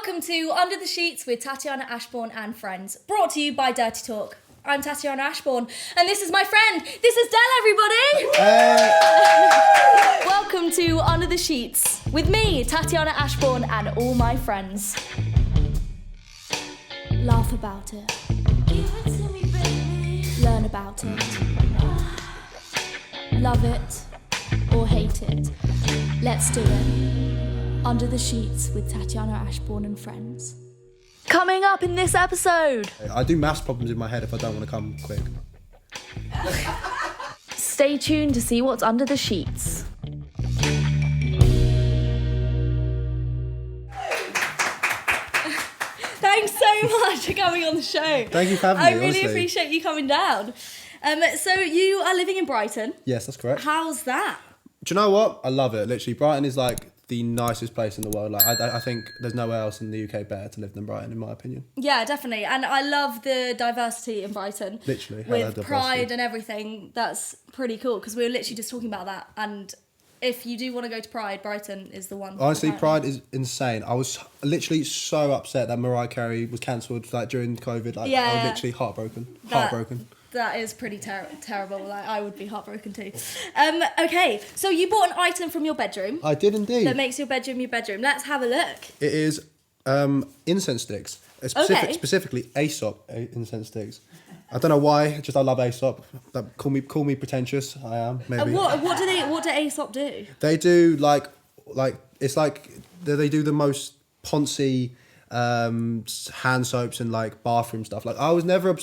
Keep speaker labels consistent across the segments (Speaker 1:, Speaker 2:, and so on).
Speaker 1: Welcome to Under the Sheets with Tatiana Ashbourne and friends, brought to you by Dirty Talk. I'm Tatiana Ashbourne, and this is my friend. This is Del, everybody. Welcome to Under the Sheets with me, Tatiana Ashbourne, and all my friends. Laugh about it. Give it to me, baby. Learn about it. Love it or hate it. Let's do it. Under the Sheets with Tatiana Ashbourne and friends. Coming up in this episode.
Speaker 2: I do maths problems in my head if I don't want to come quick.
Speaker 1: Stay tuned to see what's under the sheets. Thanks so much for coming on the show.
Speaker 2: Thank you for having me,
Speaker 1: I really
Speaker 2: honestly.
Speaker 1: appreciate you coming down. So you are living in Brighton.
Speaker 2: Yes, that's correct.
Speaker 1: How's that?
Speaker 2: Do you know what? I love it. Literally, Brighton is like the nicest place in the world. Like I think there's nowhere else in the UK better to live than Brighton, in my opinion.
Speaker 1: Yeah, definitely. And I love the diversity in Brighton.
Speaker 2: Literally.
Speaker 1: With pride and everything. That's pretty cool, because we were literally just talking about that. And if you do want to go to Pride, Brighton is the one.
Speaker 2: Honestly,
Speaker 1: apparently.
Speaker 2: Pride is insane. I was literally so upset that Mariah Carey was cancelled like during COVID. Like, I was literally heartbroken. Heartbroken.
Speaker 1: That is pretty terrible. Like, I would be heartbroken too. Okay, so you bought an item from your bedroom.
Speaker 2: I did indeed.
Speaker 1: That makes your bedroom your bedroom. Let's have a look.
Speaker 2: It is incense sticks. Specifically Aesop incense sticks. I don't know why. Just I love Aesop. Call me pretentious. I am maybe.
Speaker 1: What do Aesop do?
Speaker 2: They do like it's like they do the most poncy hand soaps and like bathroom stuff. Like I was never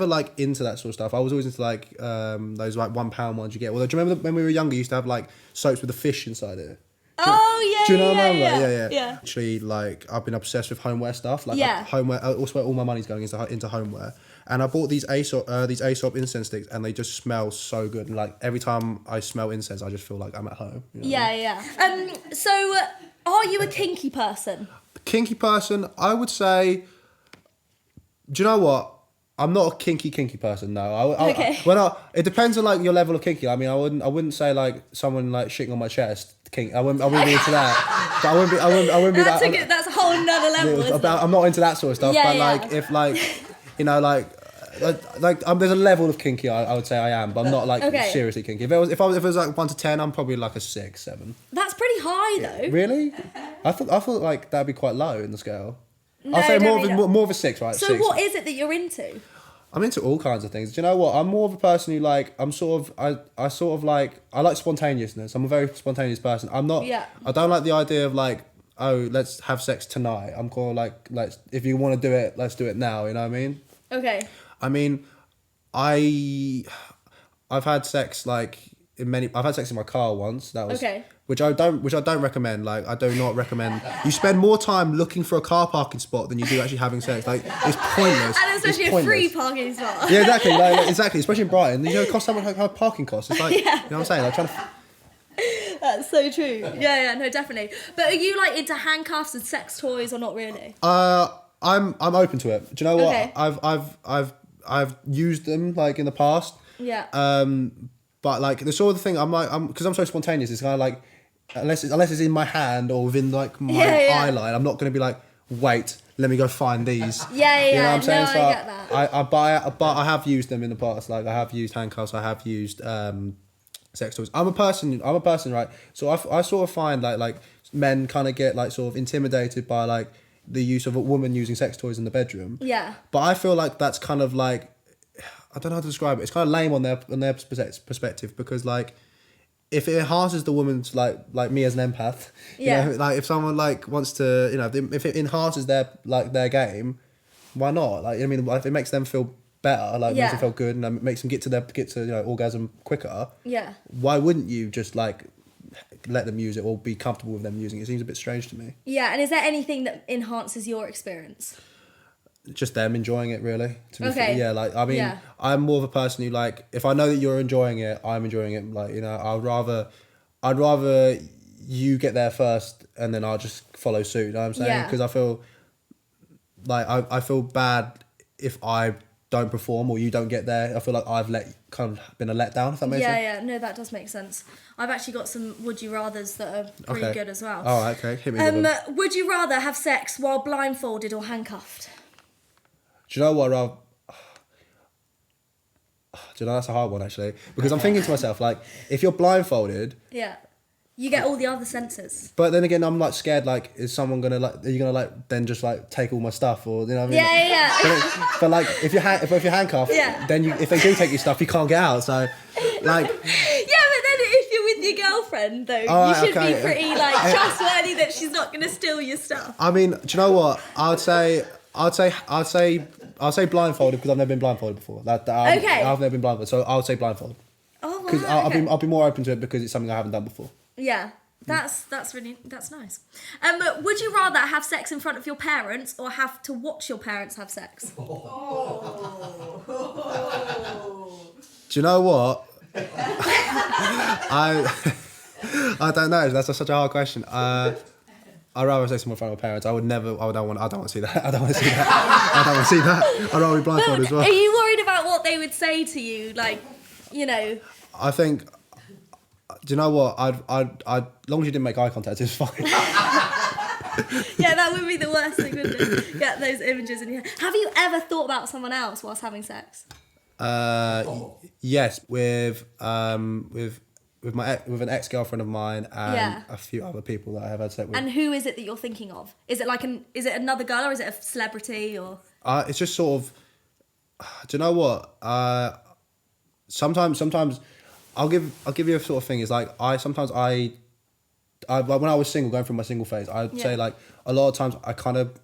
Speaker 2: like into that sort of stuff. I was always into like those like £1 ones you get. Well, do you remember when we were younger? You used to have like soaps with a fish inside it.
Speaker 1: Oh yeah.
Speaker 2: Do you know what I mean?
Speaker 1: Yeah.
Speaker 2: Actually, like I've been obsessed with homeware stuff. Like homeware. Also, all my money's going into homeware. And I bought these Aesop incense sticks, and they just smell so good. And like every time I smell incense, I just feel like I'm at home. You know what I mean?
Speaker 1: So, are you a kinky person?
Speaker 2: Kinky person, I would say. Do you know what? I'm not a kinky person. No.
Speaker 1: Okay.
Speaker 2: It depends on like your level of kinky. I mean, I wouldn't say like someone like shitting on my chest. Kink. I wouldn't be into that. But I wouldn't be that.
Speaker 1: That's a whole nother level. Isn't it?
Speaker 2: I'm not into that sort of stuff. But like if like. You know, like there's a level of kinky I would say I am, but I'm not like seriously kinky. If it was like 1 to 10, I'm probably like a 6, 7.
Speaker 1: That's pretty high though.
Speaker 2: Really? I thought like that'd be quite low in the scale.
Speaker 1: No,
Speaker 2: I'll say more of a 6, right?
Speaker 1: So
Speaker 2: 6.
Speaker 1: what is it that you're into?
Speaker 2: I'm into all kinds of things. Do you know what? I'm more of a person who like I like spontaneousness. I'm a very spontaneous person. I'm not.
Speaker 1: Yeah.
Speaker 2: I don't like the idea of like, oh, let's have sex tonight. I'm called like if you want to do it, let's do it now. You know what I mean?
Speaker 1: Okay.
Speaker 2: I mean, I've had sex like I've had sex in my car once. That was which I don't recommend. Like I do not recommend. You spend more time looking for a car parking spot than you do actually having sex. Like it's pointless.
Speaker 1: And especially a free parking spot.
Speaker 2: Yeah, exactly. Exactly. Especially in Brighton, you know, it costs so much like parking costs. It's like you know what I'm saying. Like trying to.
Speaker 1: That's so true. Yeah, no, definitely. But are you like into handcuffs and sex toys or not really?
Speaker 2: I'm open to it. Do you know what?
Speaker 1: Okay.
Speaker 2: I've used them like in the past.
Speaker 1: Yeah.
Speaker 2: But like the sort of thing because I'm so spontaneous. It's kind of like unless it's in my hand or within like my eye line, I'm not going to be like, wait, let me go find these.
Speaker 1: Yeah.
Speaker 2: You know what I'm saying?
Speaker 1: No,
Speaker 2: So
Speaker 1: I get that.
Speaker 2: but I have used them in the past. Like I have used handcuffs. I have used sex toys. I'm a person, right? So I sort of find like men kind of get like sort of intimidated by like the use of a woman using sex toys in the bedroom.
Speaker 1: Yeah.
Speaker 2: But I feel like that's kind of like, I don't know how to describe it. It's kind of lame on their perspective, because like if it enhances the woman's like me as an empath, you know, like if someone like wants to, you know, if it enhances their game, why not? Like I mean, if it makes them feel better, like makes them feel good, and makes them get to you know orgasm quicker.
Speaker 1: Yeah.
Speaker 2: Why wouldn't you just like let them use it or be comfortable with them using it? It seems a bit strange to me.
Speaker 1: Yeah, and is there anything that enhances your experience?
Speaker 2: Just them enjoying it, really. To be
Speaker 1: Okay.
Speaker 2: Yeah, like I mean, I'm more of a person who like if I know that you're enjoying it, I'm enjoying it. Like you know, I'd rather you get there first and then I'll just follow suit. You know what I'm saying? Because I feel like I feel bad if I don't perform or you don't get there, I feel like I've kind of been a letdown, if that makes sense.
Speaker 1: Yeah, no, that does make sense. I've actually got some would you rathers that are pretty good as well.
Speaker 2: All right, okay, hit me with them.
Speaker 1: Would you rather have sex while blindfolded or handcuffed?
Speaker 2: Do you know what, Rob? Do you know, that's a hard one, actually. Because I'm thinking to myself, like, if you're blindfolded...
Speaker 1: Yeah. You get all the other senses.
Speaker 2: But then again, I'm, like, scared, like, is someone going to, like... Are you going to, like, then just, like, take all my stuff? Or, you know what I mean?
Speaker 1: Yeah.
Speaker 2: But like, if you're handcuffed, then if they do take your stuff, you can't get out. So, like...
Speaker 1: Yeah, but then if you're with your girlfriend, though, you should be pretty, like, trustworthy that she's not going to steal your stuff.
Speaker 2: I mean, do you know what? I'd say blindfolded because I've never been blindfolded before. I've never been blindfolded, so I would say blindfolded.
Speaker 1: Oh, wow.
Speaker 2: Because I'll be more open to it because it's something I haven't done before.
Speaker 1: Yeah, that's nice. Would you rather have sex in front of your parents or have to watch your parents have sex?
Speaker 2: Do you know what? I don't know. That's such a hard question. I'd rather say someone in front of my parents. I don't want to see that. I don't want to see that. I'd rather be blindfolded as well.
Speaker 1: Are you worried about what they would say to you? Like, you know.
Speaker 2: I think. Do you know what? I'd as long as you didn't make eye contact, it's fine.
Speaker 1: Yeah, that would be the worst thing, wouldn't it? Get those images in your head. Have you ever thought about someone else whilst having sex?
Speaker 2: Yes, with an ex-girlfriend of mine and a few other people that I have had sex with.
Speaker 1: And who is it that you're thinking of? Is it is it another girl or is it a celebrity or?
Speaker 2: It's just sort of. Do you know what? Sometimes I'll give you a sort of thing. It's like when I was single, going through my single phase, I'd say like a lot of times I kind of.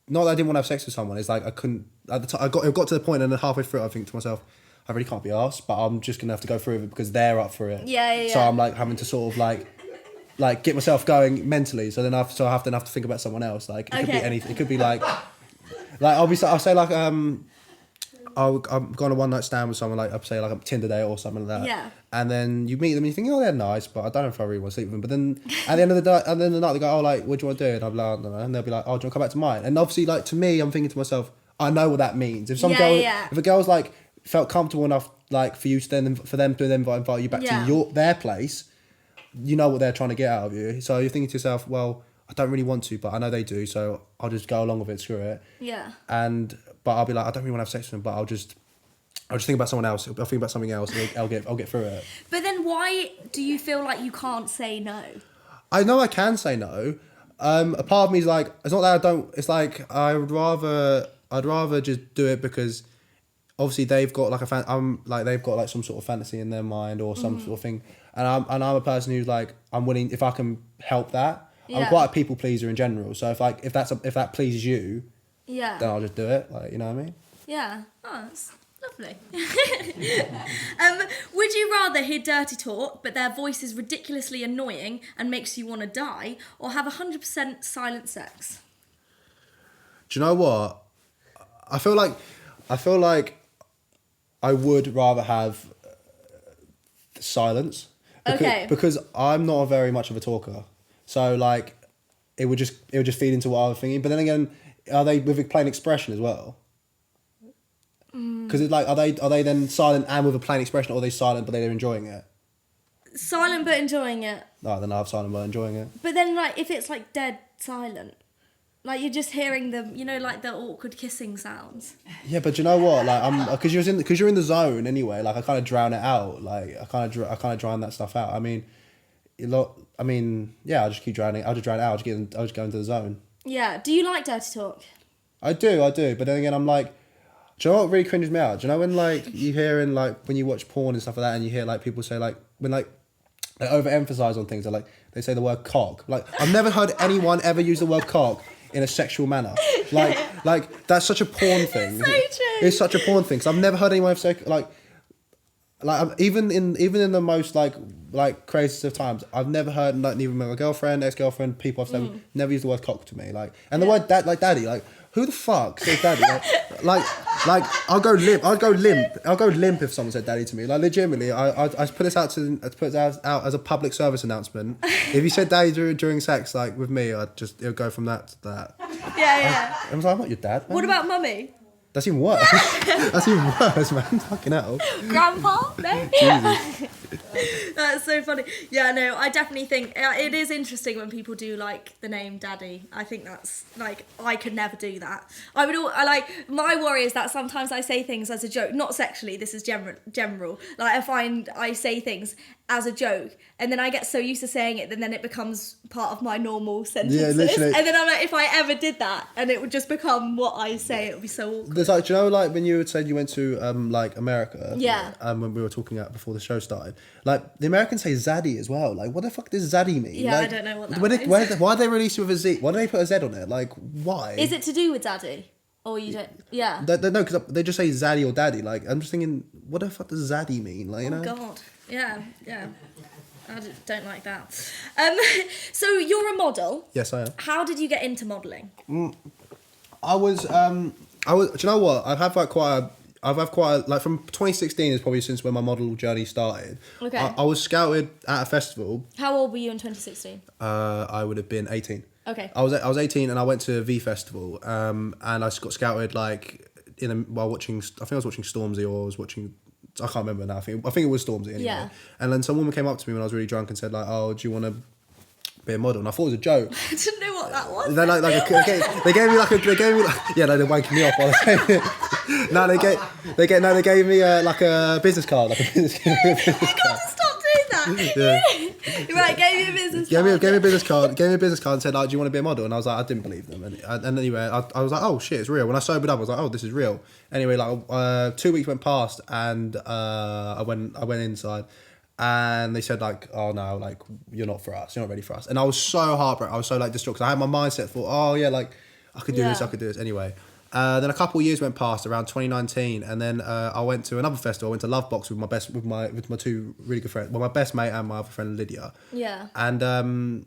Speaker 2: Not that I didn't want to have sex with someone. It's like I couldn't. At the time, it got to the point, and then halfway through, I think to myself, I really can't be arsed, but I'm just gonna have to go through with it because they're up for it.
Speaker 1: Yeah.
Speaker 2: So I'm like having to sort of like get myself going mentally. So then I have to think about someone else. Like it could be anything. It could be like I'll say like I'll go on a one night stand with someone, like I'll say like a Tinder date or something like that.
Speaker 1: Yeah.
Speaker 2: And then you meet them and you think, oh, they're nice, but I don't know if I really want to sleep with them. But then at the end of the night, they go, oh, like, what do you want to do? And I'm like, I don't know. And they'll be like, oh, do you want to come back to mine? And obviously, like, to me, I'm thinking to myself, I know what that means. If if a girl's like felt comfortable enough, like for them to invite you back to their place, you know what they're trying to get out of you. So you're thinking to yourself, well, I don't really want to, but I know they do, so I'll just go along with it. Screw it.
Speaker 1: Yeah.
Speaker 2: But I'll be like, I don't really want to have sex with them, but I'll just think about someone else. I'll think about something else. And I'll get through it.
Speaker 1: But then, why do you feel like you can't say no?
Speaker 2: I know I can say no. A part of me is like, it's not that I don't. It's like I'd rather just do it because obviously they've got like they've got like some sort of fantasy in their mind or some sort of thing, and I'm a person who's like, I'm willing if I can help that. Yeah. I'm quite a people pleaser in general. So if that pleases you, then I'll just do it. Like, you know what I mean?
Speaker 1: Yeah. Oh, that's lovely. Would you rather hear dirty talk, but their voice is ridiculously annoying and makes you want to die, or have 100% silent sex?
Speaker 2: Do you know what? I feel like I would rather have silence. Because I'm not very much of a talker. So like, it would just feed into what I was thinking. But then again, are they with a plain expression as well? Because it's like, are they then silent and with a plain expression, or are they silent but they're enjoying it?
Speaker 1: Silent but enjoying it.
Speaker 2: No, then I have silent but enjoying it.
Speaker 1: But then like, if it's like dead silent, like you're just hearing them, you know, like the awkward kissing sounds. Yeah,
Speaker 2: but you know what? Like, because you're in the zone anyway. Like, I kind of drown it out. Like, I kind of drown that stuff out. I mean, I'll just keep drowning. I'll just drown it out. I'll just go into the zone.
Speaker 1: Yeah. Do you like dirty talk?
Speaker 2: I do. But then again, I'm like, do you know what really cringes me out? Do you know when like you hear in like when you watch porn and stuff like that, and you hear like people say like when like they overemphasize on things, they say the word cock. Like, I've never heard anyone ever use the word cock in a sexual manner. Like that's such a porn thing.
Speaker 1: It's so true.
Speaker 2: It's such a porn thing. So I've never heard anyone say like even in the most like craziest of times, I've never heard like even my girlfriend, ex-girlfriend, people I've said never used the word cock to me. Like, and the word dad, like daddy, like who the fuck says daddy? Like I'll go limp if someone said daddy to me. Like, legitimately, I put this out as a public service announcement. If you said daddy during sex, like with me, it would go from that to that.
Speaker 1: Yeah.
Speaker 2: I was like, I'm not your dad, man.
Speaker 1: What about mummy?
Speaker 2: That's even worse. That's even worse, man. Fucking hell.
Speaker 1: Grandpa? No?
Speaker 2: Jesus.
Speaker 1: That's so funny. Yeah, no, I definitely think it is interesting when people do like the name Daddy. I think that's like, I could never do that. My worry is that sometimes I say things as a joke, not sexually, this is general. Like I find I say things as a joke and then I get so used to saying it that then it becomes part of my normal sentences.
Speaker 2: Yeah, literally.
Speaker 1: And then I'm like, if I ever did that and it would just become what I say, it would be so awkward.
Speaker 2: There's like, do you know, like when you had said you went to like America,
Speaker 1: Yeah.
Speaker 2: When we were talking about before the show started, like the Americans say zaddy as well. Like, what the fuck does zaddy mean?
Speaker 1: Yeah,
Speaker 2: like,
Speaker 1: I don't know what that means.
Speaker 2: Why did they release it with a Z? Why do they put a Z on it? Like, why?
Speaker 1: Is it to do with Daddy? Or you don't? Yeah.
Speaker 2: No, because they just say zaddy or daddy. Like, I'm just thinking, what the fuck does zaddy mean? Like, you know?
Speaker 1: Oh God. Yeah. I don't like that. So you're a model.
Speaker 2: Yes, I am.
Speaker 1: How did you get into modelling?
Speaker 2: I was. Do you know what? I've had quite a like from 2016 is probably since when my model journey started.
Speaker 1: Okay.
Speaker 2: I was scouted at a festival.
Speaker 1: How old were you in 2016?
Speaker 2: I would have been 18.
Speaker 1: Okay.
Speaker 2: I was 18 and I went to a V festival. And I got scouted like while watching. I think I was watching Stormzy or I was watching. I can't remember now. I think it was Stormzy anyway.
Speaker 1: Yeah.
Speaker 2: And then some woman came up to me when I was really drunk and said like, "Oh, do you want to be a model?" And I thought it was a joke.
Speaker 1: I didn't know what that was.
Speaker 2: They gave me yeah, no, they're wanking me off while I was saying it. No, they gave me like a business card,
Speaker 1: You got to stop doing that.
Speaker 2: Yeah.
Speaker 1: Right, gave you a business
Speaker 2: Gave
Speaker 1: card.
Speaker 2: me a business card and said like, "Do you want to be a model?" And I was like, I didn't believe them. And anyway, I was like, "Oh shit, it's real." When I sobered up, I was like, "Oh, this is real." Anyway, like 2 weeks went past and I went inside. And they said like, "Oh no, like you're not for us. You're not ready for us." And I was so heartbroken. I was so like distraught because I had my mindset for, "Oh yeah, like I could do this. I could do this." Anyway, then a couple of years went past around 2019, and then I went to another festival. I went to Lovebox with my two really good friends. Well, my best mate and my other friend Lydia.
Speaker 1: Yeah.
Speaker 2: And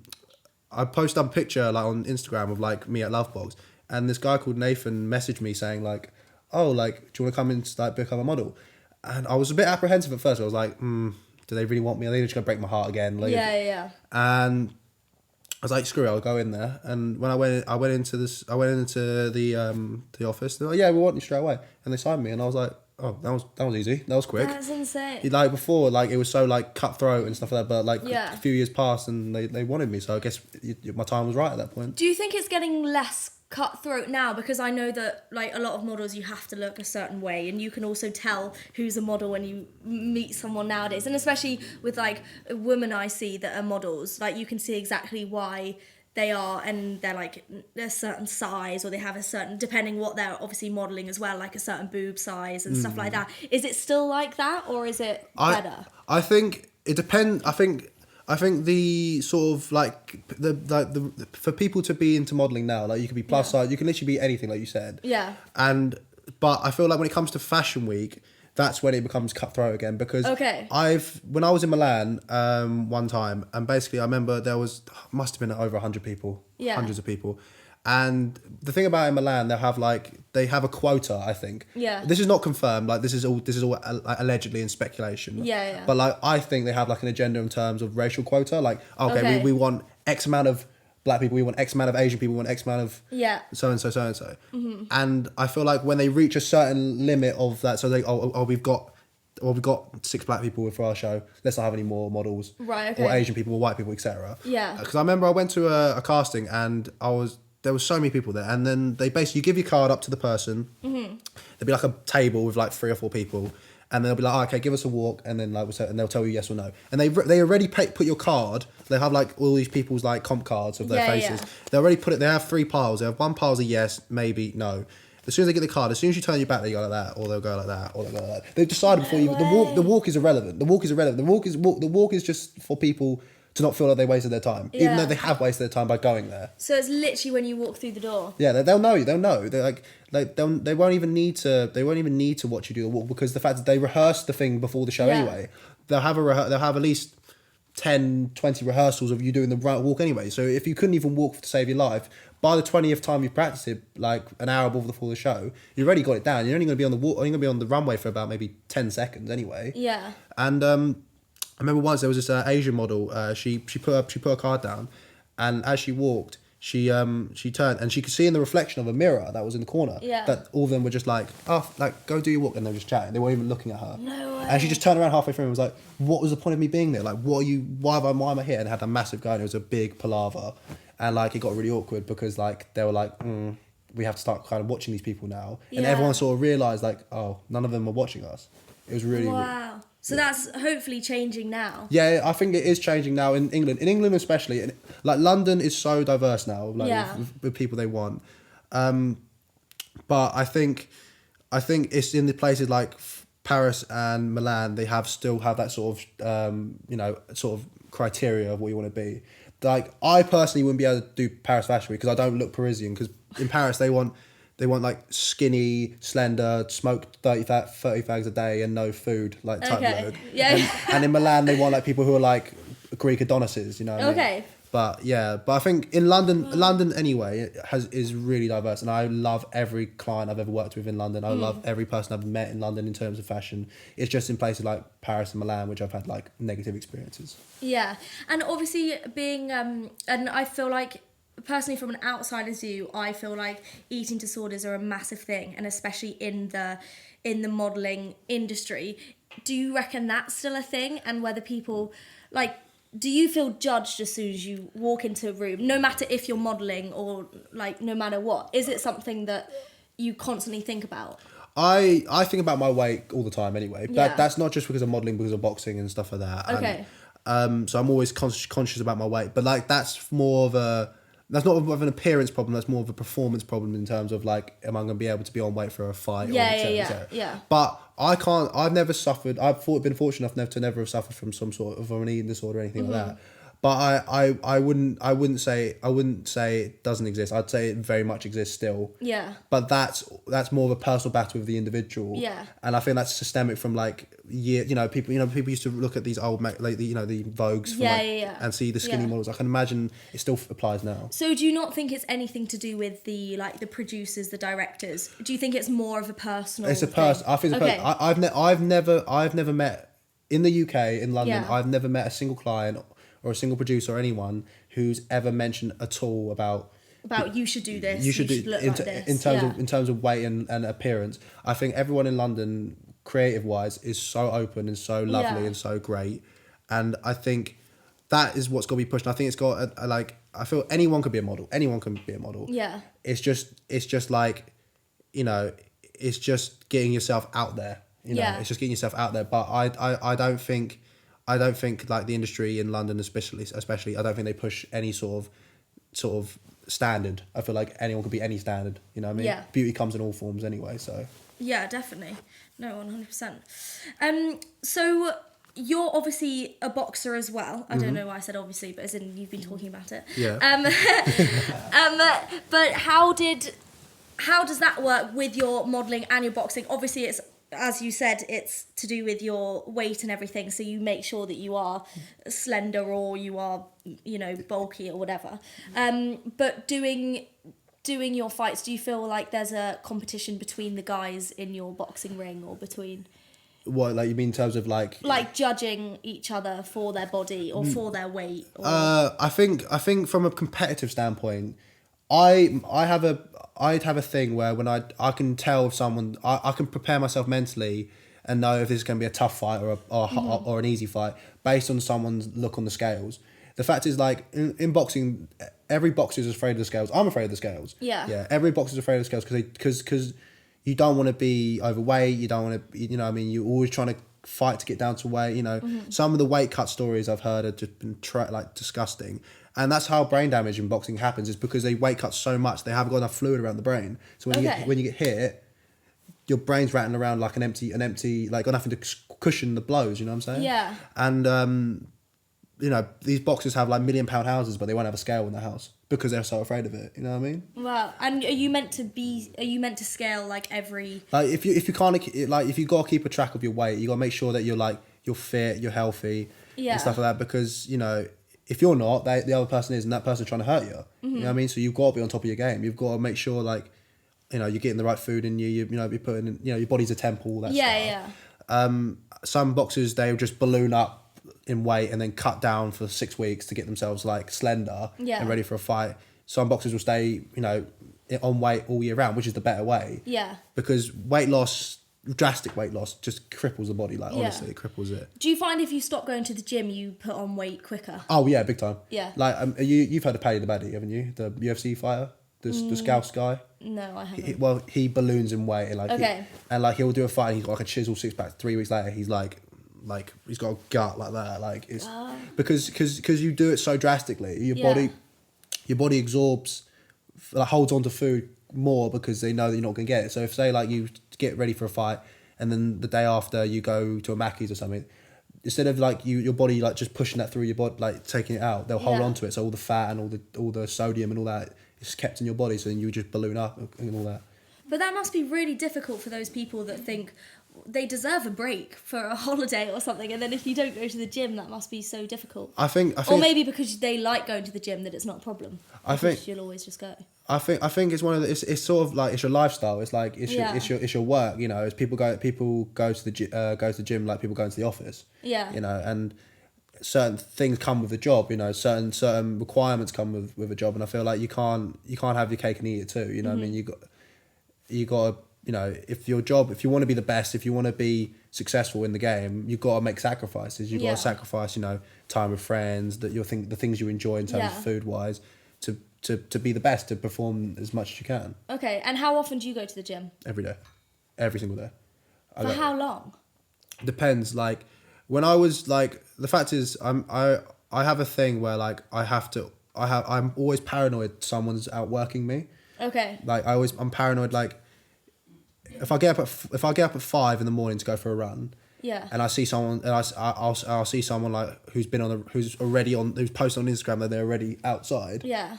Speaker 2: I posted up a picture like on Instagram of like me at Lovebox, and this guy called Nathan messaged me saying like, "Oh, like do you want to come and like become a model?" And I was a bit apprehensive at first. I was like, do they really want me? Are they just gonna break my heart again? Like,
Speaker 1: Yeah.
Speaker 2: And I was like, screw it, I'll go in there. And when I went into the office. They're like, "Yeah, we want you straight away." And they signed me, and I was like, "Oh, that was easy. That was quick."
Speaker 1: That's insane.
Speaker 2: Like before, like it was so like cutthroat and stuff like that. But like
Speaker 1: Yeah.
Speaker 2: a few years passed, and they wanted me. So I guess my time was right at that point.
Speaker 1: Do you think it's getting less cutthroat now? Because I know that like a lot of models, you have to look a certain way, and you can also tell who's a model when you meet someone nowadays, and especially with like women I see that are models, like you can see exactly why they are, and they're like a certain size, or they have a certain, depending what they're obviously modelling as well, like a certain boob size and stuff like that. Is it still like that, or is it better?
Speaker 2: I think it depends. I think the sort of like the for people to be into modelling now, like you can be plus size, you can literally be anything, like you said.
Speaker 1: Yeah.
Speaker 2: But I feel like when it comes to Fashion Week, that's when it becomes cutthroat again, because when I was in Milan one time, and basically I remember there must have been over 100 people, hundreds of people. And the thing about in Milan, they have a quota, I think.
Speaker 1: Yeah.
Speaker 2: This is not confirmed. Like this is all like, allegedly in speculation.
Speaker 1: Yeah.
Speaker 2: But like I think they have like an agenda in terms of racial quota. Like we want X amount of black people, we want X amount of Asian people, we want X amount of so and so. Mm-hmm. And I feel like when they reach a certain limit of that, so we've got 6 black people for our show, let's not have any more models,
Speaker 1: right? Okay.
Speaker 2: Or Asian people, or white people, etc.
Speaker 1: Yeah.
Speaker 2: Because I remember I went to a casting and there was so many people there, and then they basically, you give your card up to the person. Mm-hmm. There'd be like a table with like 3 or 4 people, and they'll be like, "Oh, okay, give us a walk," and then and they'll tell you yes or no. And they already put your card. They have like all these people's like comp cards of their faces. Yeah. They already put it. They have 3 piles. They have 1 pile's a yes, maybe, no. As soon as they get the card, as soon as you turn your back, they go like that, or they'll go like that, or they'll go like that. They've decided before you. The walk is irrelevant. The walk is just for people to not feel like they wasted their time, even though they have wasted their time by going there.
Speaker 1: So it's literally when you walk through the door.
Speaker 2: Yeah, they'll know. They'll know. They're like they won't even need to. They won't even need to watch you do the walk, because the fact that they rehearse the thing before the show anyway. They'll have at least 10, 20 rehearsals of you doing the right walk anyway. So if you couldn't even walk to save your life, by the 20th time you've practiced it, like an hour before the show, you've already got it down. You're only going to be on the walk. Only going to be on the runway for about maybe 10 seconds anyway.
Speaker 1: Yeah.
Speaker 2: And I remember once there was this Asian model. She put her card down, and as she walked, she turned and she could see in the reflection of a mirror that was in the corner that all of them were just like, oh, like go do your walk, and they were just chatting. They weren't even looking at her.
Speaker 1: No way.
Speaker 2: And she just turned around halfway through and was like, what was the point of me being there? Like, why am I here? And had a massive guy, and it was a big palaver, and like it got really awkward because like they were like, we have to start kind of watching these people now, and everyone sort of realised like, oh, none of them are watching us. It was really
Speaker 1: wow. So that's hopefully changing now.
Speaker 2: Yeah, I think it is changing now in England. In England especially, and like London is so diverse now, like with people they want. But I think it's in the places like Paris and Milan, they still have that sort of sort of criteria of what you want to be. Like I personally wouldn't be able to do Paris Fashion Week because I don't look Parisian. Because in Paris they want like skinny, slender, smoked 30 fags a day and no food, like type look.
Speaker 1: Yeah.
Speaker 2: And in Milan they want like people who are like Greek Adonises, you know what I mean? But I think in London anyway is really diverse, and I love every client I've ever worked with in London. I love every person I've met in London in terms of fashion. It's just in places like Paris and Milan which I've had like negative experiences. Yeah,
Speaker 1: and obviously being and I feel like personally from an outsider's view, I feel like eating disorders are a massive thing, and especially in the modelling industry. Do you reckon that's still a thing, and whether people like? Do you feel judged as soon as you walk into a room, no matter if you're modelling or like no matter what? Is it something that you constantly think about?
Speaker 2: I think about my weight all the time anyway. That's not just because of modelling, because of boxing and stuff like that.
Speaker 1: Okay.
Speaker 2: And, so I'm always conscious about my weight, but like that's not of an appearance problem. That's more of a performance problem in terms of like, am I going to be able to be on weight for a fight?
Speaker 1: Yeah.
Speaker 2: But I can't. I've never suffered. Been fortunate enough to never have suffered from some sort of an eating disorder or anything like that. But I wouldn't say it doesn't exist. I'd say it very much exists still.
Speaker 1: Yeah.
Speaker 2: But that's more of a personal battle with the individual.
Speaker 1: Yeah.
Speaker 2: And I think that's systemic from like people used to look at these old the Vogues from and see the skinny models. I can imagine it still applies now.
Speaker 1: So do you not think it's anything to do with the producers, the directors? Do you think it's more of a personal?
Speaker 2: It's a person. I think it's a person. I've never met in the UK in London. I've never met a single client or a single producer or anyone who's ever mentioned at all about
Speaker 1: you should do this. You should look like this.
Speaker 2: In terms of weight and appearance. I think everyone in London, creative wise, is so open and so lovely and so great, and I think that is what's got to be pushed. And I think it's got I feel anyone could be a model. Anyone can be a model.
Speaker 1: Yeah.
Speaker 2: It's just like, it's just getting yourself out there. It's just getting yourself out there. But I don't think like the industry in London especially I don't think they push any sort of standard. I feel like anyone could be any standard, you know what I mean? Yeah. Beauty comes in all forms anyway, so.
Speaker 1: Yeah, definitely. No, 100%. So you're obviously a boxer as well. I don't know why I said obviously, but as in you've been talking about it.
Speaker 2: Yeah.
Speaker 1: But how does that work with your modelling and your boxing? Obviously it's, as you said, it's to do with your weight and everything, so you make sure that you are slender or you are, bulky or whatever. But doing your fights, do you feel like there's a competition between the guys in your boxing ring, or between...
Speaker 2: What, like you mean in terms of like
Speaker 1: judging each other for their body or for their weight? Or...
Speaker 2: I think from a competitive standpoint, I'd have a thing where when I can tell if someone, I can prepare myself mentally and know if this is going to be a tough fight or an easy fight based on someone's look on the scales. The fact is, like in boxing, every boxer is afraid of the scales. I'm afraid of the scales.
Speaker 1: Yeah.
Speaker 2: Every boxer is afraid of the scales because you don't want to be overweight. You don't want to, you're always trying to fight to get down to weight. Some of the weight cut stories I've heard have just been disgusting. And that's how brain damage in boxing happens, is because they weight cut so much, they haven't got enough fluid around the brain. So when you get hit, your brain's rattling around like an empty, like got nothing to cushion the blows, you know what I'm saying?
Speaker 1: Yeah.
Speaker 2: And, these boxers have like £1 million houses, but they won't have a scale in their house because they're so afraid of it, you know what I mean?
Speaker 1: Wow. And are you meant to scale like every...
Speaker 2: Like if you can't, like if you got to keep a track of your weight, you got to make sure that you're fit, you're healthy and stuff like that, because, if you're not, the other person is, and that person's trying to hurt you. You know what I mean? So you've got to be on top of your game. You've got to make sure, like, you're getting the right food in you. You're putting in, your body's a temple. That stuff. Yeah. Some boxers, they'll just balloon up in weight and then cut down for 6 weeks to get themselves like slender and ready for a fight. some boxers will stay, you know, on weight all year round, which is the better way.
Speaker 1: Yeah.
Speaker 2: Because drastic weight loss just cripples the body. Like, honestly, it cripples it.
Speaker 1: Do you find if you stop going to the gym, you put on weight quicker?
Speaker 2: Oh, yeah, big time.
Speaker 1: Yeah.
Speaker 2: Like, you've heard of Paddy the Baddy, haven't you? The UFC fighter? The Scouse guy?
Speaker 1: No, I haven't.
Speaker 2: He balloons in weight. Like,
Speaker 1: okay.
Speaker 2: He'll do a fight and he's got like a chisel six pack. 3 weeks later, he's like he's got a gut like that. Like, it's because you do it so drastically. Your body absorbs, like, holds on to food more because they know that you're not gonna get it. So if, say, like, you get ready for a fight and then the day after you go to a Mackey's or something, instead of like your body like just pushing that through your body, like taking it out, they'll hold on to it. So all the fat and all the sodium and all that is kept in your body. So then you just balloon up and all that. But
Speaker 1: that must be really difficult for those people that think they deserve a break for a holiday or something, and then if you don't go to the gym, that must be so difficult. I think or maybe because they like going to the gym that it's not a problem. I think you'll always just go.
Speaker 2: I think it's one of the, it's sort of like, it's your lifestyle. It's like it's your work. You know, as people go to the gym like people go into the office. Yeah. You know, and certain things come with the job. You know, certain requirements come with a job, and I feel like you can't have your cake and eat it too. You know, what I mean, you got to, you know, if you want to be the best, if you want to be successful in the game, you've got to make sacrifices. You've got to sacrifice, you know, time with friends, the things you enjoy in terms of food wise, to be the best, to perform as much as you can. Okay, and how often do you go to the gym? Every day, every single day.
Speaker 1: For how long?
Speaker 2: Depends. Like, when I was like, the fact is, I have a thing where like I'm always paranoid someone's outworking me. Okay. Like, I'm paranoid, like, if I get up at 5 in the morning to go for a run, and I see someone, and I'll see someone like who's posted on Instagram that they're already outside. Yeah.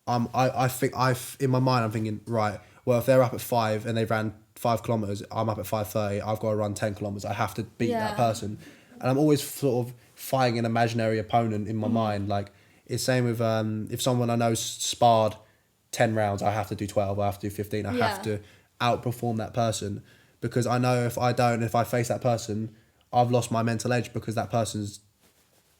Speaker 2: I think in my mind I'm thinking, right, well, if they're up at 5 and they've ran 5 kilometers, I'm up at 5:30. I've got to run 10 kilometers. I have to beat that person, and I'm always sort of fighting an imaginary opponent in my mind. Like, it's same with if someone I know sparred 10 rounds, I have to do 12. I have to do 15. I have to outperform that person, because I know if I face that person, I've lost my mental edge because that person's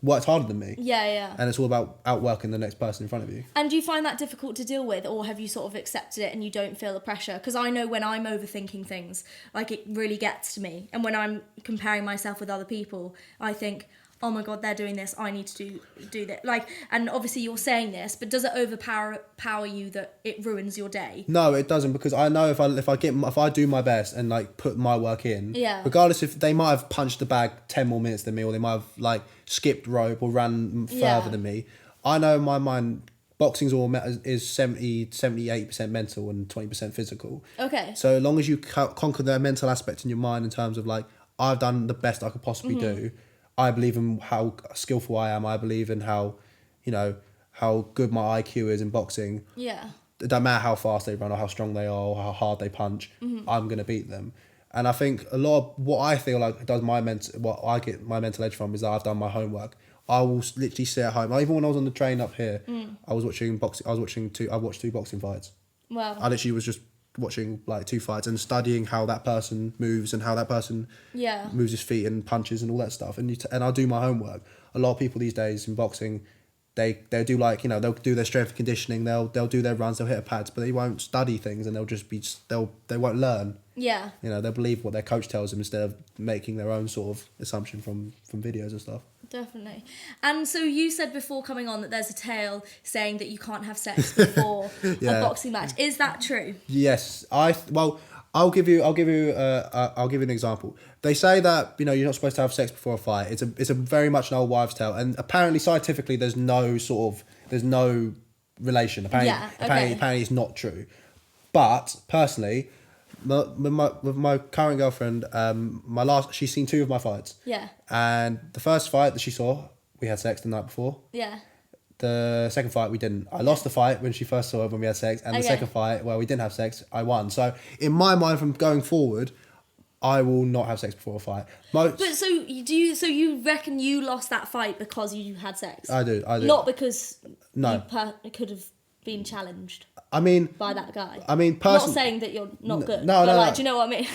Speaker 2: worked harder than me. Yeah. And it's all about outworking the next person in front of you.
Speaker 1: And do you find that difficult to deal with, or have you sort of accepted it and you don't feel the pressure? Because I know when I'm overthinking things, like, it really gets to me. And when I'm comparing myself with other people, I think, oh my God, they're doing this, I need to do that. Like, and obviously you're saying this, but does it overpower you that it ruins your day?
Speaker 2: No, it doesn't, because I know if I do my best and like put my work in, regardless if they might have punched the bag 10 more minutes than me, or they might have like skipped rope or ran further than me, I know in my mind boxing's is 78% mental and 20% physical. Okay. So as long as you conquer the mental aspect in your mind in terms of like, I've done the best I could possibly do, I believe in how skillful I am. I believe in how, you know, how good my IQ is in boxing. Yeah. It doesn't matter how fast they run or how strong they are or how hard they punch. I'm going to beat them. And I think a lot of what I feel like does what I get my mental edge from is that I've done my homework. I will literally sit at home. Even when I was on the train up here, I was watching boxing. I watched 2 boxing fights. Wow. I literally was just watching like 2 fights and studying how that person moves and how that person moves his feet and punches and all that stuff, and I do my homework. A lot of people these days in boxing, they do, like, you know, they'll do their strength and conditioning, they'll do their runs, they'll hit a pads, but they won't study things, and they won't learn. Yeah. You know, they'll believe what their coach tells them instead of making their own sort of assumption from videos and stuff. Definitely. And so you said before coming on that there's a tale saying that you can't have sex before a boxing match. Is that true? Yes. I'll give you an example. They say that, you know, you're not supposed to have sex before a fight. It's a very much an old wives' tale, and apparently scientifically there's no relation. Apparently it's not true. But personally, with my current girlfriend, she's seen 2 of my fights. Yeah. And the first fight that she saw, we had sex the night before. Yeah. The second fight, we didn't. I lost the fight when she first saw it, when we had sex, and the second fight, where we didn't have sex, I won. So in my mind, from going forward, I will not have sex before a fight. But so you reckon you lost that fight because you had sex? I do. Not because you could have been challenged. I mean, by that guy. I mean, not saying that you're not good. No. Do you know what I mean?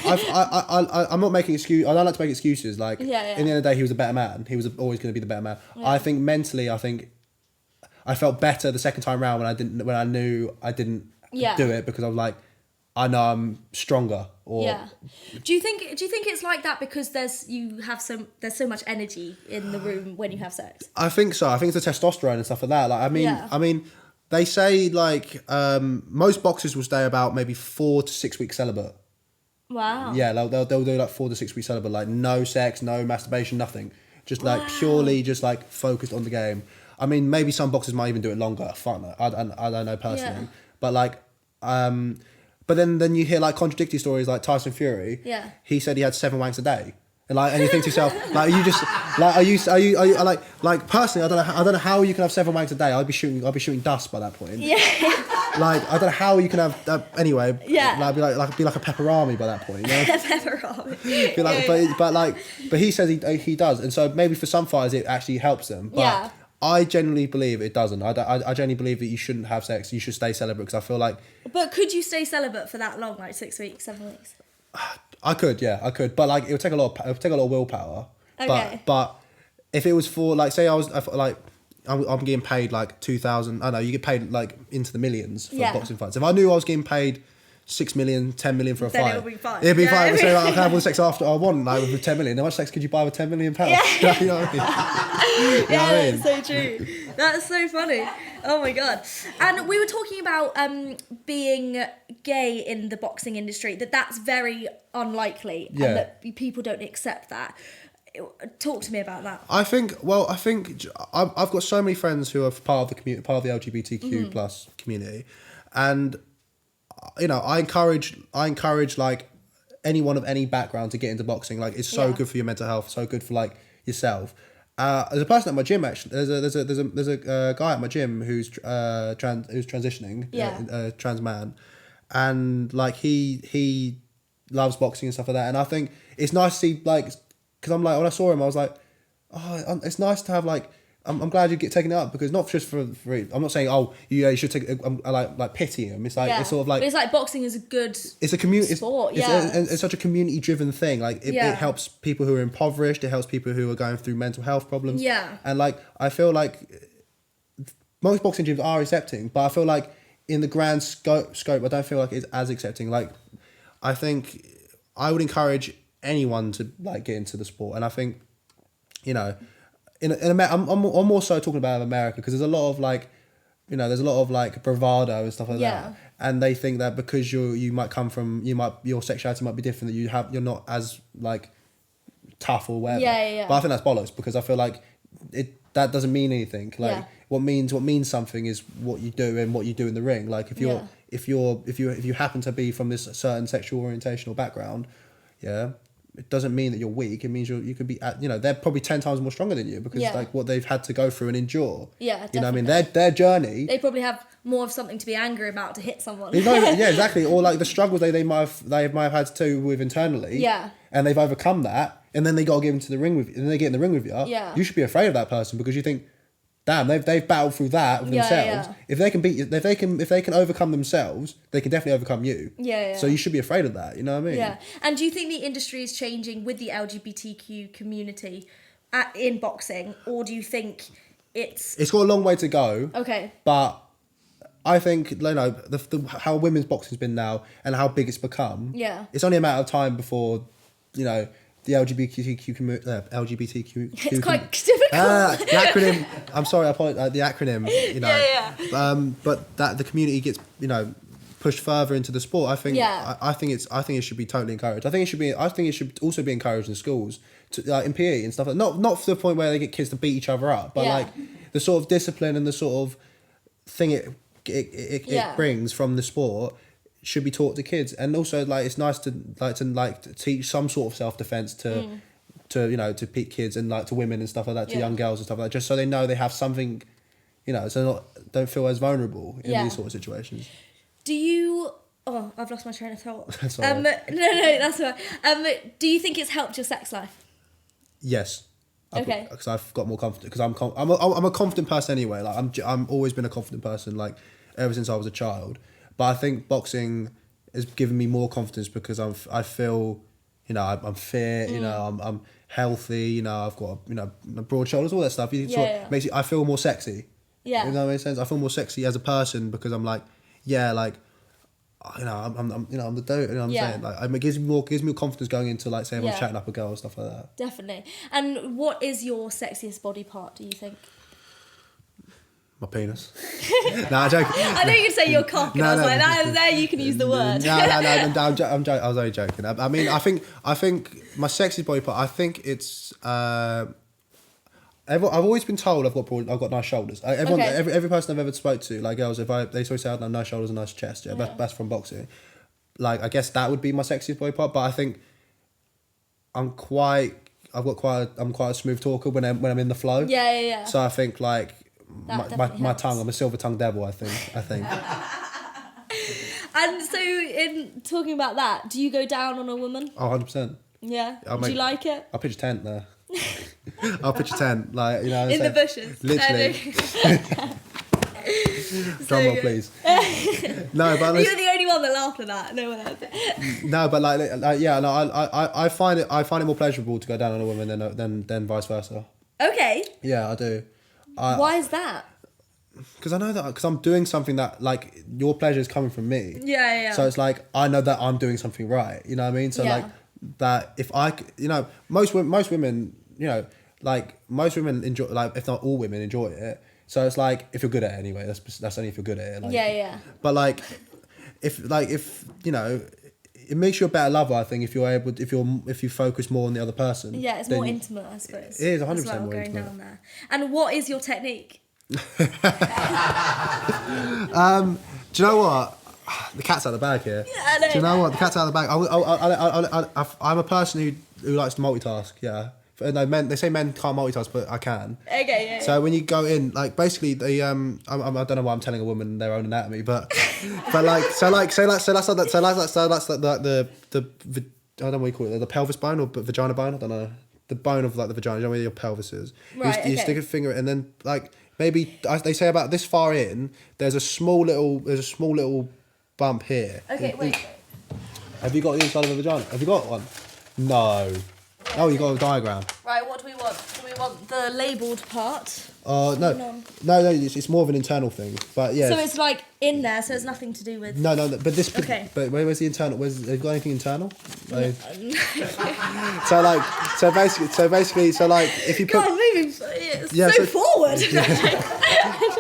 Speaker 2: I'm not making excuses. I don't like to make excuses. Like, in the end of the day, he was a better man. He was always going to be the better man. Yeah. I think mentally, I think I felt better the second time around when I knew I didn't do it, because I was like, I know I'm stronger. Or
Speaker 1: yeah. Do you think it's like that because there's so much energy in the room when you have sex?
Speaker 2: I think so. I think it's the testosterone and stuff like that. Like, I mean, they say like most boxers will stay about maybe 4 to 6 weeks celibate.
Speaker 1: Wow.
Speaker 2: Yeah, they'll do like 4 to 6 weeks celibate, like no sex, no masturbation, nothing. Just like purely just like focused on the game. I mean, maybe some boxers might even do it longer. Fine, I don't know personally, but like, but then you hear like contradictory stories like Tyson Fury.
Speaker 1: Yeah.
Speaker 2: He said he had 7 wanks a day, and you think to yourself, like, you just like, are you like personally, I don't know how you can have 7 wanks a day. I'd be shooting dust by that point.
Speaker 1: Yeah.
Speaker 2: Like, I don't know how you can have anyway.
Speaker 1: Yeah.
Speaker 2: Like, be like a pepperami by that point. You know?
Speaker 1: Pepperami.
Speaker 2: Be like, but he says he does, and so maybe for some fighters it actually helps them. But I genuinely believe it doesn't. I genuinely believe that you shouldn't have sex. You should stay celibate, because I feel like.
Speaker 1: But could you stay celibate for that long, like 6 weeks, 7 weeks?
Speaker 2: I could, but like it would take a lot of willpower.
Speaker 1: Okay.
Speaker 2: But if it was for like, say I'm getting paid like 2,000. I know you get paid like into the millions for boxing fights. If I knew I was getting paid 6 million, 10 million for a
Speaker 1: then
Speaker 2: fight,
Speaker 1: it'll be fine.
Speaker 2: It'd be fine. So I can have all the sex after I want, like with 10 million. How much sex could you buy with 10 million pounds?
Speaker 1: Yeah.
Speaker 2: You know what I mean?
Speaker 1: That's so true. That's so funny. Oh my god. And we were talking about being gay in the boxing industry. That's very unlikely, and that people don't accept that. Talk to me about that.
Speaker 2: I think I've got so many friends who are part of the community, part of the LGBTQ plus community, and you know, I encourage like anyone of any background to get into boxing. Like, it's so good for your mental health, so good for like yourself. There's a person at my gym actually. There's a guy at my gym who's transitioning, trans man, and like he loves boxing and stuff like that. And I think it's nice to see, like, because I'm like, when I saw him, I was like, oh, it's nice to have like. I'm glad you get taken up, because not just for I'm not saying you should take. I like pity him. It's like it's sort of like.
Speaker 1: But it's like boxing is a good.
Speaker 2: It's a community
Speaker 1: sport.
Speaker 2: It's such a community driven thing. Like it helps people who are impoverished. It helps people who are going through mental health problems.
Speaker 1: Yeah.
Speaker 2: And like I feel like most boxing gyms are accepting, but I feel like in the grand scope, I don't feel like it's as accepting. Like I think I would encourage anyone to like get into the sport, and I think, you know. In America, I'm more so talking about America, because there's a lot of like, you know, there's a lot of like bravado and stuff like that, and they think that because you might come from your sexuality might be different, that you're not as like tough or whatever. But I think that's bollocks, because I feel like that doesn't mean anything. Like what means something is what you do and what you do in the ring. Like if you happen to be from this certain sexual orientation or background, it doesn't mean that you're weak. It means you could be, you know, they're probably 10 times more stronger than you, because like what they've had to go through and endure.
Speaker 1: Yeah, definitely.
Speaker 2: You know what I mean? Their journey.
Speaker 1: They probably have more of something to be angry about to hit someone.
Speaker 2: Yeah, exactly. Or like the struggles they might have had to do with internally.
Speaker 1: Yeah.
Speaker 2: And they've overcome that, and then they got to get into the ring with you, and then they get in the ring with you.
Speaker 1: Yeah.
Speaker 2: You should be afraid of that person, because you think, damn, they've battled through that with themselves. If they can beat you, if they can overcome themselves, they can definitely overcome you.
Speaker 1: Yeah.
Speaker 2: So you should be afraid of that. You know what I mean?
Speaker 1: Yeah. And do you think the industry is changing with the LGBTQ community in boxing, or do you think it's
Speaker 2: got a long way to go?
Speaker 1: Okay.
Speaker 2: But I think, you know, how women's boxing's been now and how big it's become.
Speaker 1: Yeah.
Speaker 2: It's only a matter of time before, you know, the LGBTQ.
Speaker 1: It's quite difficult.
Speaker 2: The acronym. I'm sorry, I apologize. The acronym. You know. But that the community gets, you know, pushed further into the sport. I think. I think it should be totally encouraged. I think it should also be encouraged in schools, in PE and stuff. Like, not to the point where they get kids to beat each other up, but like the sort of discipline and the sort of thing it brings from the sport should be taught to kids. And also, like, it's nice to teach some sort of self-defense to you know, to kids and like to women and stuff like that, to young girls and stuff like that, just so they know they have something, you know, so don't feel as vulnerable in these sort of situations.
Speaker 1: Do you? Oh, I've lost my train of thought.
Speaker 2: That's all right.
Speaker 1: No, that's all right. Do you think it's helped your sex life?
Speaker 2: Yes.
Speaker 1: Okay.
Speaker 2: Because I've got more confident. Because I'm a confident person anyway. Like I'm always been a confident person. Like ever since I was a child. But I think boxing has given me more confidence, because I feel, you know, I'm fit. You know, I'm healthy. You know, I've got, you know, broad shoulders, all that stuff. Makes you, I feel more sexy.
Speaker 1: Yeah.
Speaker 2: You know what I mean? I feel more sexy as a person because I'm like, yeah, like, I'm the dope. You know what I'm saying? Like, it gives me more confidence going into like, say, if I'm chatting up a girl and stuff like that.
Speaker 1: Definitely. And what is your sexiest body part, do you think?
Speaker 2: My penis. No, I'm joking.
Speaker 1: I know you'd say your cock, and I was like, there you can use the word.
Speaker 2: No, I'm joking. I was only joking. I mean, I think my sexiest body part. I think it's. I've always been told I've got nice shoulders. Every person I've ever spoke to, like girls, they always say I have nice shoulders and nice chest. Yeah, that's from boxing. Like, I guess that would be my sexiest body part. But I think I'm quite a smooth talker when I'm in the flow.
Speaker 1: Yeah.
Speaker 2: So I think like. My tongue, I'm a silver tongue devil, I think.
Speaker 1: And so, in talking about that, do you go down on a woman?
Speaker 2: Oh, 100%.
Speaker 1: Yeah. Do you like it?
Speaker 2: I'll pitch a tent there. I'll pitch a tent, like, you know.
Speaker 1: In the bushes.
Speaker 2: Literally. Drum roll, please. No, but
Speaker 1: you're the only one that laughed at that. No one else.
Speaker 2: No, but I find it more pleasurable to go down on a woman than vice versa.
Speaker 1: Okay.
Speaker 2: Yeah, I do.
Speaker 1: Why is that?
Speaker 2: Because I know that because I'm doing something that like your pleasure is coming from me.
Speaker 1: Yeah.
Speaker 2: So it's like I know that I'm doing something right. You know what I mean? So like that if most women, like most women enjoy, like if not all women enjoy it. So it's like if you're good at it anyway. That's only if you're good at it. Like,
Speaker 1: yeah.
Speaker 2: But like if it makes you a better lover, I think, if you focus more on the other person.
Speaker 1: Yeah, it's more intimate, I suppose.
Speaker 2: It is 100% more
Speaker 1: going
Speaker 2: intimate.
Speaker 1: down there. And what is your technique?
Speaker 2: Do you know what? The cat's out of the bag here.
Speaker 1: Yeah, I know.
Speaker 2: Do you know what? The cat's out of the bag. I'm a person who likes to multitask. Yeah. No, they say men can't multitask, but I can.
Speaker 1: Okay, yeah.
Speaker 2: So when you go in, like basically the I don't know why I'm telling a woman their own anatomy, but that's like the I don't know what you call it, the pelvis bone or vagina bone. I don't know, the bone of like the vagina. You know where your pelvis is.
Speaker 1: Right.
Speaker 2: You stick a finger and then like maybe they say about this far in. There's a small little bump here.
Speaker 1: Okay, wait.
Speaker 2: Have you got the inside of a vagina? Have you got one? No. Oh, you got a diagram.
Speaker 1: Right, what do we want? Do we want the labelled part?
Speaker 2: No, it's more of an internal thing. But yeah.
Speaker 1: So it's like in there, so it's nothing to do with.
Speaker 2: No, but this.
Speaker 1: Okay.
Speaker 2: But where's the internal? Have you got anything internal? Like, so basically, if you put.
Speaker 1: God, moving. So forward.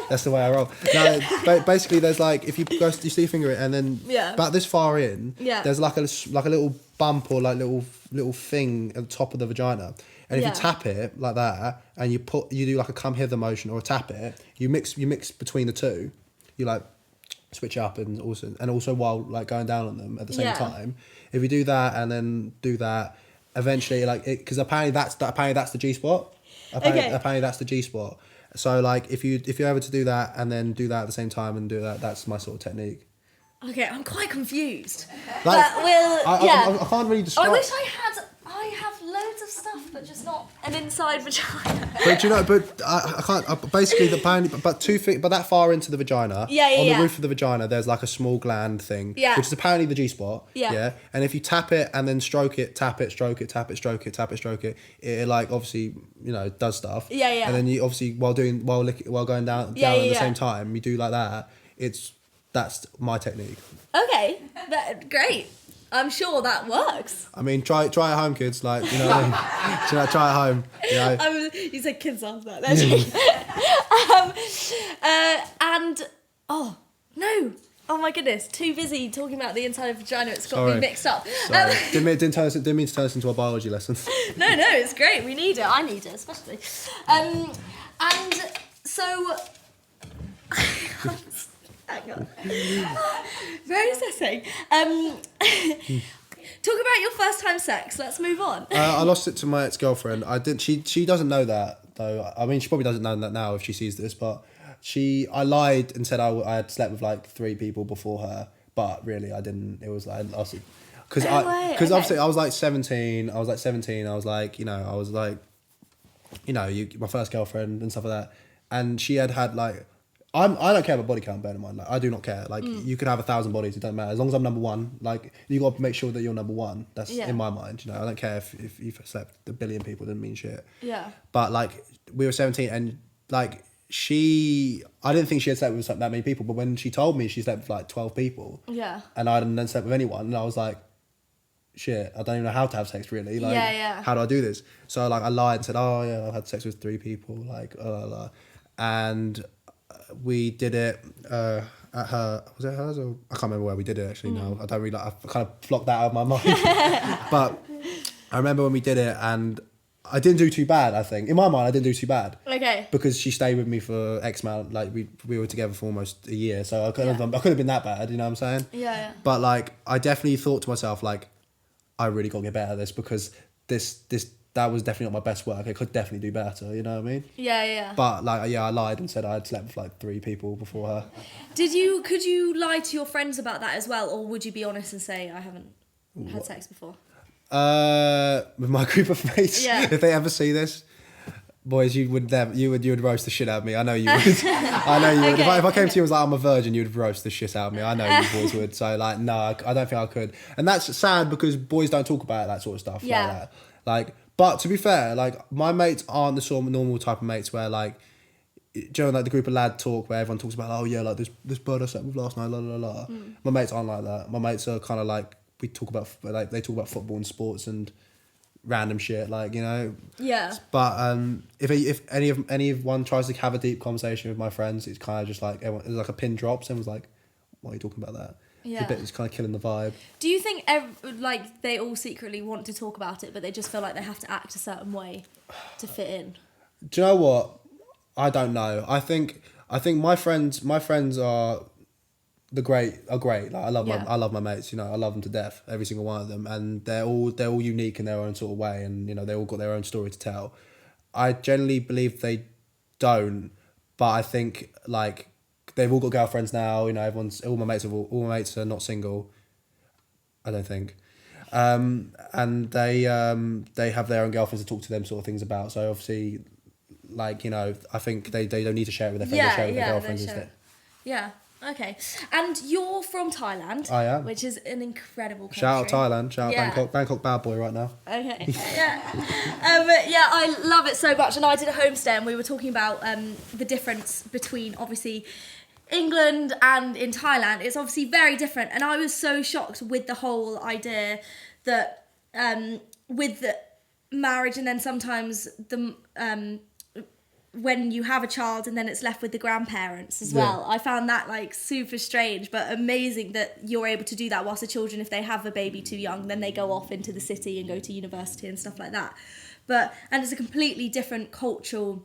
Speaker 2: That's the way I roll. No, but basically, there's like if you see your finger in and then about this far in, there's like a little bump or like little thing at the top of the vagina. And if you tap it like that, and you do like a come hither motion or tap it, you mix between the two. You like switch up and also while like going down on them at the same time. If you do that and then do that, eventually like it because apparently that's the G spot. Apparently that's the G spot. So like if you're able to do that and then do that at the same time and do that, that's my sort of technique.
Speaker 1: Okay, I'm quite confused.
Speaker 2: Like,
Speaker 1: but
Speaker 2: I can't really describe.
Speaker 1: I wish I have loads of stuff, but just not an inside vagina.
Speaker 2: But you know, I can't. Basically, but 2 feet, but that far into the vagina, on the roof of the vagina, there's like a small gland thing, which is apparently the G spot. Yeah. And if you tap it and then stroke it, tap it, stroke it, tap it, stroke it, tap it, stroke it, it like obviously does stuff.
Speaker 1: Yeah.
Speaker 2: And then you obviously while going down at the same time, you do like that. That's my technique.
Speaker 1: Okay, great. I'm sure that works.
Speaker 2: I mean, try it at home, kids. Like, you know what I mean? Try it at home.
Speaker 1: You said kids after that. Oh my goodness, too busy talking about the inside of vagina. It's got me mixed up.
Speaker 2: Sorry. Didn't mean to turn this into a biology lesson.
Speaker 1: No, it's great. We need it. I need it, especially. And so. Hang on. Very assessing. Talk about your first time sex. Let's move on.
Speaker 2: I lost it to my ex-girlfriend. I didn't. She doesn't know that though. I mean, she probably doesn't know that now if she sees this. But I lied and said I had slept with like 3 people before her. But really, I didn't. It was like I lost it because obviously I was like 17. I was like my first girlfriend and stuff like that. And she had like. I don't care about body count, bear in mind. Like, I do not care. Like, you could have 1,000 bodies, it doesn't matter. As long as I'm number one, like, you got to make sure that you're number one. That's in my mind, I don't care if you've slept 1 billion people, it doesn't mean shit.
Speaker 1: Yeah.
Speaker 2: But, like, we were 17 and, like, I didn't think she had slept with that many people, but when she told me she slept with like 12 people,
Speaker 1: Yeah.
Speaker 2: and I hadn't then slept with anyone, and I was like, shit, I don't even know how to have sex really. Like,
Speaker 1: Yeah.
Speaker 2: how do I do this? So like I lied and said, oh yeah, I've had sex with 3 people, like, and we did it at her. Was it hers? Or I can't remember where we did it actually. No, I don't really. I kind of blocked that out of my mind. But I remember when we did it, and I didn't do too bad. I think in my mind I didn't do too bad.
Speaker 1: Okay.
Speaker 2: Because she stayed with me for X amount. Like we were together for almost a year, so I couldn't have been that bad. You know what I'm saying?
Speaker 1: Yeah.
Speaker 2: But like I definitely thought to myself like, I really got to get better at this, because that was definitely not my best work. I could definitely do better, you know what I mean?
Speaker 1: Yeah.
Speaker 2: But like, yeah, I lied and said I had slept with like 3 people before her.
Speaker 1: Could you lie to your friends about that as well, or would you be honest and say I haven't had sex before?
Speaker 2: With my group of mates, if they ever see this, boys, you would roast the shit out of me. I know you would. I know you would.
Speaker 1: Okay.
Speaker 2: If I came to you and was like, I'm a virgin, you'd roast the shit out of me. I know you boys would. So like, no, I don't think I could. And that's sad because boys don't talk about that sort of stuff like that. Like, but to be fair, like my mates aren't the sort of normal type of mates where like, do you know, like the group of lad talk where everyone talks about, oh yeah, like this bird I slept with last night, la la la. My mates aren't like that. My mates are kind of like, we talk about, like they talk about football and sports and random shit, like, you know.
Speaker 1: Yeah.
Speaker 2: But if anyone tries to have a deep conversation with my friends, it's kind of just like everyone, it's like a pin drops. Everyone's like, "Why are you talking about that?"
Speaker 1: Yeah.
Speaker 2: It's kind of killing the vibe.
Speaker 1: Do you think like they all secretly want to talk about it, but they just feel like they have to act a certain way to fit in?
Speaker 2: Do you know what? I don't know. I think my friends are great. Like I love my mates. You know, I love them to death, every single one of them, and they're all unique in their own sort of way, and you know they all got their own story to tell. I generally believe they don't, but I think like they've all got girlfriends now. You know, all my mates are not single. I don't think, and they have their own girlfriends to talk to them sort of things about. So obviously, like, you know, I think they don't need to share it with their friends. They share it with their girlfriends instead.
Speaker 1: Yeah. Okay. And you're from Thailand.
Speaker 2: I am.
Speaker 1: Which is an incredible country.
Speaker 2: Shout out Thailand. Shout out Bangkok bad boy right now.
Speaker 1: Okay. Yeah. I love it so much. And I did a homestay and we were talking about the difference between obviously England and in Thailand. It's obviously very different. And I was so shocked with the whole idea that with the marriage and then sometimes the when you have a child and then it's left with the grandparents as well. I found that like super strange, but amazing that you're able to do that whilst the children, if they have a baby too young, then they go off into the city and go to university and stuff like that. And it's a completely different cultural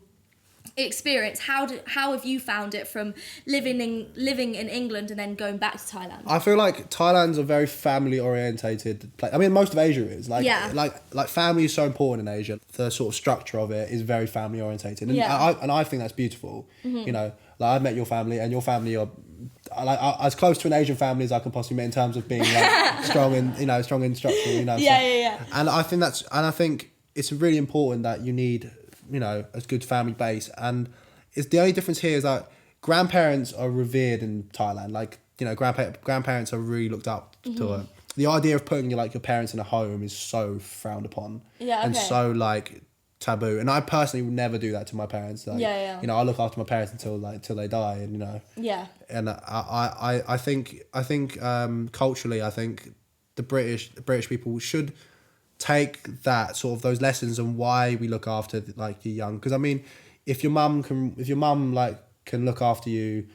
Speaker 1: experience. How have you found it from living in England and then going back to Thailand?
Speaker 2: I feel like Thailand's a very family orientated place. I mean, most of Asia is like family is so important in Asia. The sort of structure of it is very family orientated, and I think that's beautiful. You know, like I've met your family, and your family are like as close to an Asian family as I can possibly meet in terms of being like strong in structure. You know, And I think it's really important that you need, you know, a good family base, and it's the only difference here is that grandparents are revered in Thailand. Like, you know, grandparents are really looked up to. The idea of putting your parents in a home is so frowned upon, and so like taboo. And I personally would never do that to my parents. Like, you know, I look after my parents until they die, and you know, And I think culturally, I think the British people should take that sort of those lessons and why we look after like the young. Because I mean, if your mum can look after you,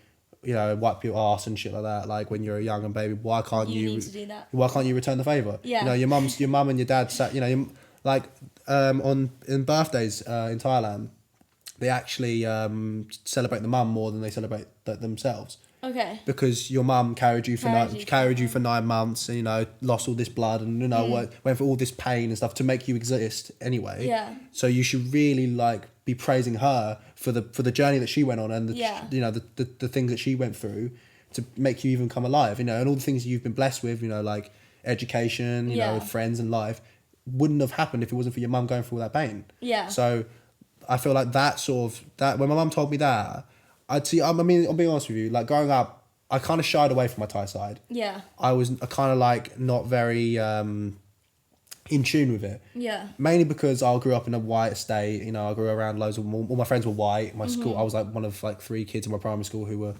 Speaker 2: you know, wipe your ass and shit like that, like when you're a young and baby, why can't you
Speaker 1: need to do that?
Speaker 2: Why can't you return the favour? You know, your mum and your dad sat, you know, in birthdays in Thailand, they actually celebrate the mum more than they celebrate themselves.
Speaker 1: Okay.
Speaker 2: Because your mum carried you for 9 months, and you know, lost all this blood, and you know, went through all this pain and stuff to make you exist anyway.
Speaker 1: Yeah.
Speaker 2: So you should really like be praising her for the journey that she went on, and you know, the things that she went through to make you even come alive. You know, and all the things you've been blessed with. You know, like education, you know, friends and life, wouldn't have happened if it wasn't for your mum going through all that pain.
Speaker 1: Yeah.
Speaker 2: So I feel like that when my mum told me that, I mean, I'll be honest with you, like growing up, I kind of shied away from my Thai side.
Speaker 1: Yeah.
Speaker 2: I kind of like not very in tune with it.
Speaker 1: Yeah.
Speaker 2: Mainly because I grew up in a white estate. You know, I grew around loads of all my friends were white. My school, I was like one of like 3 kids in my primary school who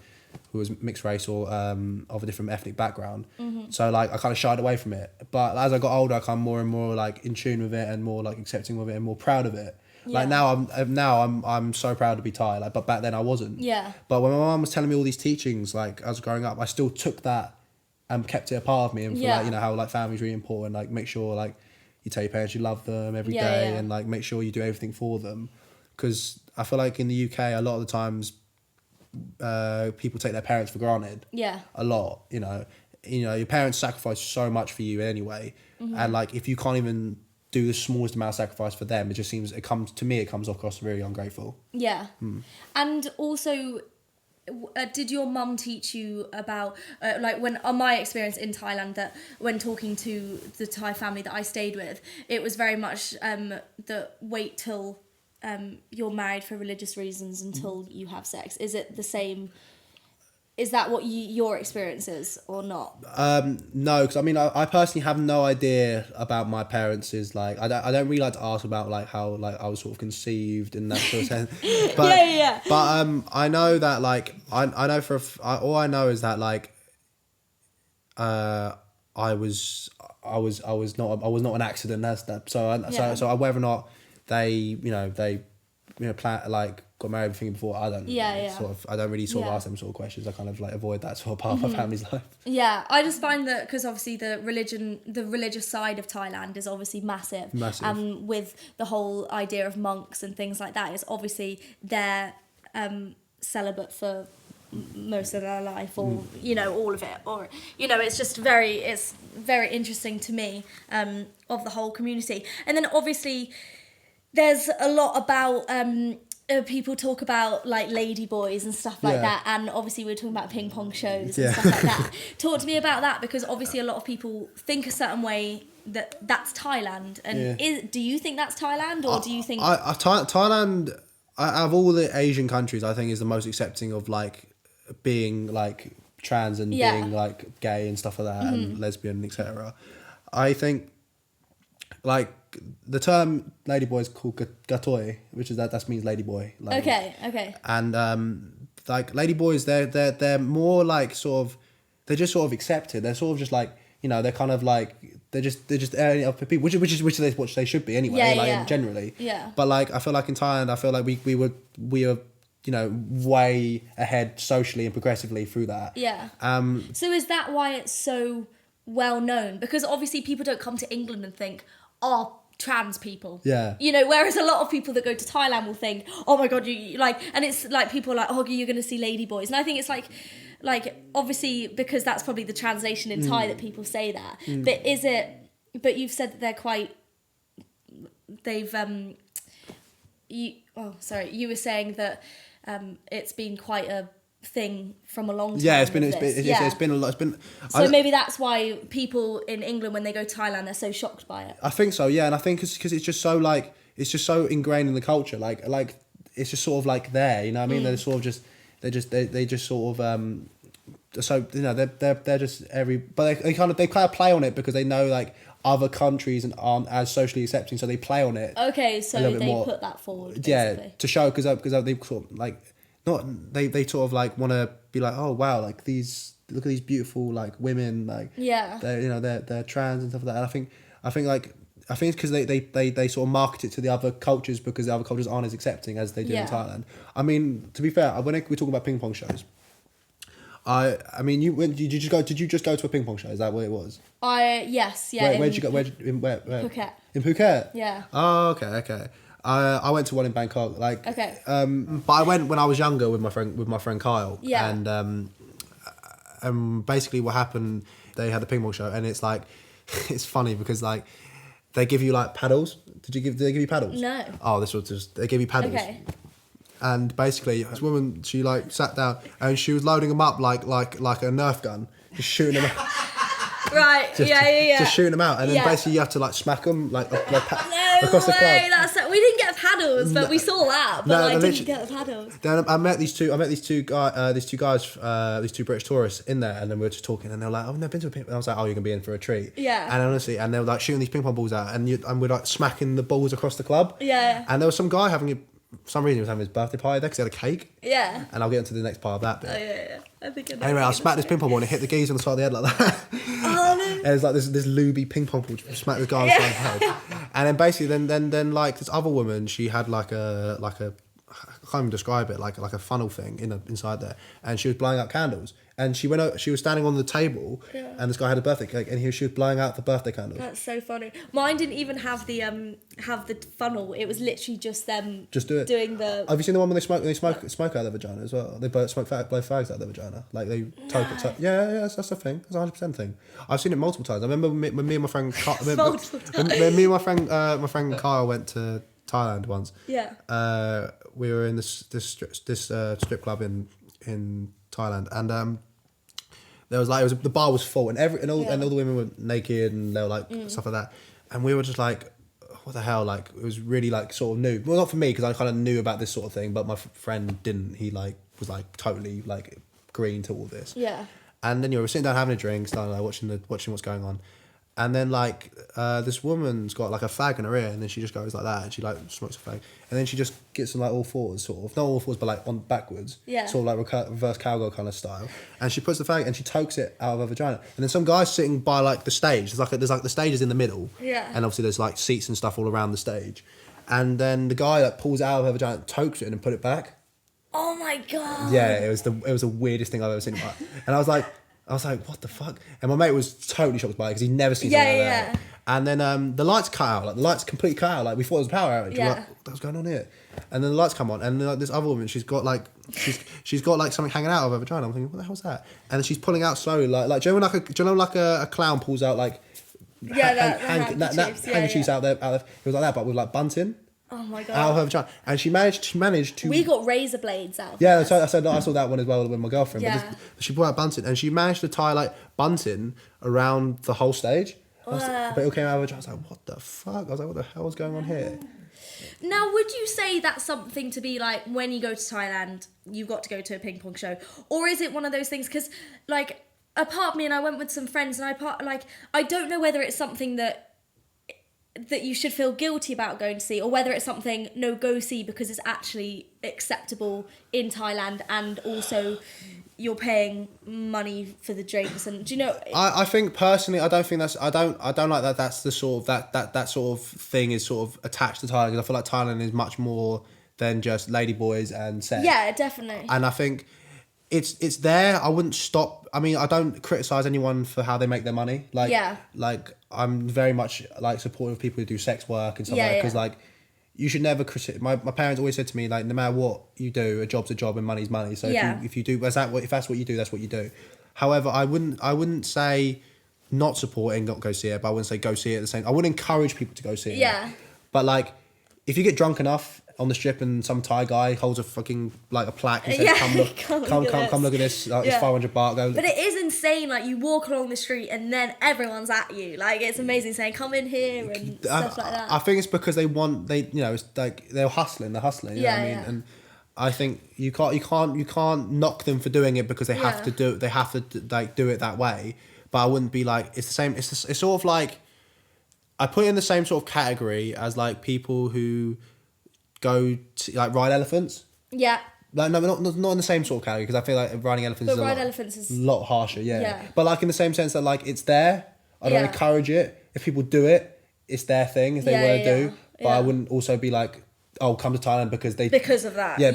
Speaker 2: was mixed race or of a different ethnic background. So like I kind of shied away from it. But as I got older, I kind of more and more like in tune with it and more like accepting of it and more proud of it.
Speaker 1: Yeah.
Speaker 2: Like I'm so proud to be Thai. Like, but back then I wasn't.
Speaker 1: Yeah.
Speaker 2: But when my mum was telling me all these teachings, like as I was growing up, I still took that and kept it a part of me. And for like, you know, how like family's really important. Like make sure like you tell your parents you love them every day and like make sure you do everything for them. Because I feel like in the UK a lot of the times people take their parents for granted. Yeah. A lot, you know, your parents sacrifice so much for you anyway, and like if you can't even do the smallest amount of sacrifice for them, it comes across very ungrateful. Yeah.
Speaker 1: And also, did your mum teach you about like when on my experience in Thailand, that when talking to the Thai family that I stayed with, it was very much that wait till you're married for religious reasons until you have sex. Is it the same? Is that what your experience is or not?
Speaker 2: No, because I mean, I personally have no idea about my parents. Like, I don't really like to ask about like how like I was sort of conceived in that sort of sense. But, But I know that like I know all I know is that like I was not an accident. That's that. So whether or not they plan like got married everything before, I don't I don't really sort of ask them sort of questions. I kind of like avoid that sort of part of my family's life.
Speaker 1: Yeah, I just find that because obviously the religious side of Thailand is obviously massive. And with the whole idea of monks and things like that, is obviously they're celibate for most of their life, or you know, all of it, or you know, it's very interesting to me of the whole community. And then obviously there's a lot about people talk about like lady boys and stuff like that, and obviously we were talking about ping pong shows and stuff like that. Talk to me about that, because obviously a lot of people think a certain way that's Thailand, and do you think that's Thailand, or do you think
Speaker 2: Thailand out of all the Asian countries I think is the most accepting of like being like trans and being like gay and stuff like that, and lesbian, etc. I think like the term ladyboy is called gatoi, which is that means ladyboy. Like, okay. And like ladyboys, they're more like they're just sort of accepted. They're sort of just like, you know, they're kind of like they're just for people, which is what they should be anyway. Generally. Yeah. But like I feel like in Thailand, I feel like we were you know, way ahead socially and progressively through that. Yeah.
Speaker 1: So is that why it's so well known? Because obviously people don't come to England and think, oh, trans people. Yeah. You know, whereas a lot of people that go to Thailand will think, oh my God, you like, and it's like people are like, oh, you're going to see ladyboys. And I think it's like obviously because that's probably the translation in Thai that people say that. But you've said that they're quite, you were saying that it's been quite a thing from a long time.
Speaker 2: Yeah, it's been a lot.
Speaker 1: So maybe that's why people in England, when they go to Thailand, they're so shocked by it.
Speaker 2: I think so, yeah, and I think because it's just so like it's just so ingrained in the culture, like it's just sort of like there, you know what I mean? They're sort of just they just sort of so you know they're just but they kind of play on it because they know like other countries aren't as socially accepting, so they play on it.
Speaker 1: Okay, so they put that forward. Basically.
Speaker 2: Yeah, to show because they sort of like. They sort of like want to be like, oh wow, like look at these beautiful like women, like they're trans and stuff like that. And I think it's because they sort of market it to the other cultures because the other cultures aren't as accepting as they do in Thailand. I mean, to be fair, when we're talking about ping pong shows, I mean, did you just go to a ping pong show? Is that what it was?
Speaker 1: Yes, yeah.
Speaker 2: Where'd you go? Where?
Speaker 1: Phuket.
Speaker 2: In Phuket?
Speaker 1: Yeah.
Speaker 2: Oh, okay. I went to one in Bangkok, like, but I went when I was younger with my friend Kyle, and basically what happened, they had a ping pong show, and it's like, it's funny because like, they give you like paddles. Did they give you paddles?
Speaker 1: No.
Speaker 2: Oh, they give you paddles. Okay. And basically, this woman, she like sat down and she was loading them up like a Nerf gun, just shooting them out.
Speaker 1: Right, just shooting
Speaker 2: them out, and then basically you have to like smack them across the club.
Speaker 1: That's we didn't get paddles, but we saw that. But I didn't get the paddles.
Speaker 2: Then I met these two British tourists in there, and then we were just talking, and they were like, "Oh, I've never been to a ping pong." I was like, "Oh, you're gonna be in for a treat."
Speaker 1: Yeah.
Speaker 2: And honestly, and they were like shooting these ping pong balls out, and we're like smacking the balls across the club.
Speaker 1: Yeah.
Speaker 2: And there was some guy for some reason he was having his birthday party there because he had a cake.
Speaker 1: Yeah.
Speaker 2: And I'll get into the next part of that bit.
Speaker 1: Oh yeah. I think.
Speaker 2: Anyway, I smacked this ping pong ball and it hit the geezer on the side of the head like that.
Speaker 1: Oh no.
Speaker 2: And it's like this looby ping pong ball just smacked the guy on the side of the head. And then basically then like this other woman, she had like a I can't even describe it, like a funnel thing inside there, and she was blowing out candles. And she was standing on the table, and this guy had a birthday cake, and she was blowing out the birthday candles.
Speaker 1: That's so funny. Mine didn't even have the funnel. It was literally just them.
Speaker 2: Just do it.
Speaker 1: Doing the.
Speaker 2: Have you seen the one when they smoke out their vagina as well? They blow fags out their vagina, like they toke it. Yeah, that's a thing. That's 100% thing. I've seen it multiple times. I remember when me and my friend when me and my friend Kyle went to Thailand once.
Speaker 1: Yeah.
Speaker 2: We were in this strip club in Thailand, and there was like the bar was full, and all the women were naked, and they were like stuff like that, and we were just like, what the hell? Like it was really like sort of new. Well, not for me because I kind of knew about this sort of thing, but my friend didn't. He like was like totally like green to all this.
Speaker 1: Yeah.
Speaker 2: And then we're sitting down having a drink, starting like watching what's going on. And then like this woman's got like a fag in her ear, and then she just goes like that, and she like smokes a fag, and then she just gets on like all fours, sort of, not all fours, but like on backwards, sort of like reverse cowgirl kind of style, and she puts the fag and she tokes it out of her vagina, and then some guy's sitting by like the stage. There's like the stage is in the middle,
Speaker 1: and
Speaker 2: obviously there's like seats and stuff all around the stage, and then the guy like pulls it out of her vagina, tokes it, and then put it back.
Speaker 1: Oh my god.
Speaker 2: Yeah, it was the weirdest thing I've ever seen. And I was like, what the fuck? And my mate was totally shocked by it because he'd never seen something like that. And then the lights cut out, like the lights completely cut out. Like we thought it was a power outage. We're like, what the hell's going on here? And then the lights come on, and then, like this other woman, she's got like something hanging out of her vagina. I'm thinking, what the hell's that? And then she's pulling out slowly, like do you know like a clown pulls out like handkerchiefs out there. It was like that, but with like bunting.
Speaker 1: Oh my god!
Speaker 2: Out of her vagina, and she managed to.
Speaker 1: We got razor blades out.
Speaker 2: Yeah, so I saw that one as well with my girlfriend.
Speaker 1: Yeah.
Speaker 2: But she brought out bunting, and she managed to tie like bunting around the whole stage. But it all came out of her vagina. I was like, what the fuck? I was like, what the hell is going on here?
Speaker 1: Now, would you say that's something to be like when you go to Thailand, you've got to go to a ping pong show, or is it one of those things? Because like a part of me, and I went with some friends, and I don't know whether it's something that you should feel guilty about going to see, or whether it's something go see because it's actually acceptable in Thailand, and also you're paying money for the drinks. And do you know?
Speaker 2: I think personally, I don't like that. That's the sort of that sort of thing is sort of attached to Thailand, because I feel like Thailand is much more than just ladyboys and sex.
Speaker 1: Yeah, definitely.
Speaker 2: And I think it's there. I wouldn't stop. I mean, I don't criticize anyone for how they make their money. Like, like I'm very much like supportive of people who do sex work and stuff like that, because like you should never criticize. My parents always said to me, like, no matter what you do, a job's a job and money's money. So if you do, if that's what you do, that's what you do. However, I wouldn't say not supporting, not go see it, but I wouldn't say go see it at the same. I wouldn't encourage people to go see it.
Speaker 1: Yeah.
Speaker 2: But like, if you get drunk enough on the strip and some Thai guy holds a fucking like a plaque and says, come look at this, like, it's 500 baht. Go.
Speaker 1: But it is insane. Like, you walk along the street and then everyone's at you. Like, it's amazing, saying come in here and stuff like that.
Speaker 2: I think it's because it's like they're hustling. You know what I mean? And I think you can't knock them for doing it because they have to do it. They have to like do it that way. But I wouldn't be like, it's the same. It's sort of like, I put it in the same sort of category as like people who go to like ride elephants. Yeah. Like no, not in the same sort of category, because I feel like riding elephants is a lot harsher. Yeah. But like in the same sense that like it's there. I don't encourage it. If people do it, it's their thing. If they want to do. But I wouldn't also be like, oh, come to Thailand because of that.
Speaker 1: Because of that.
Speaker 2: No,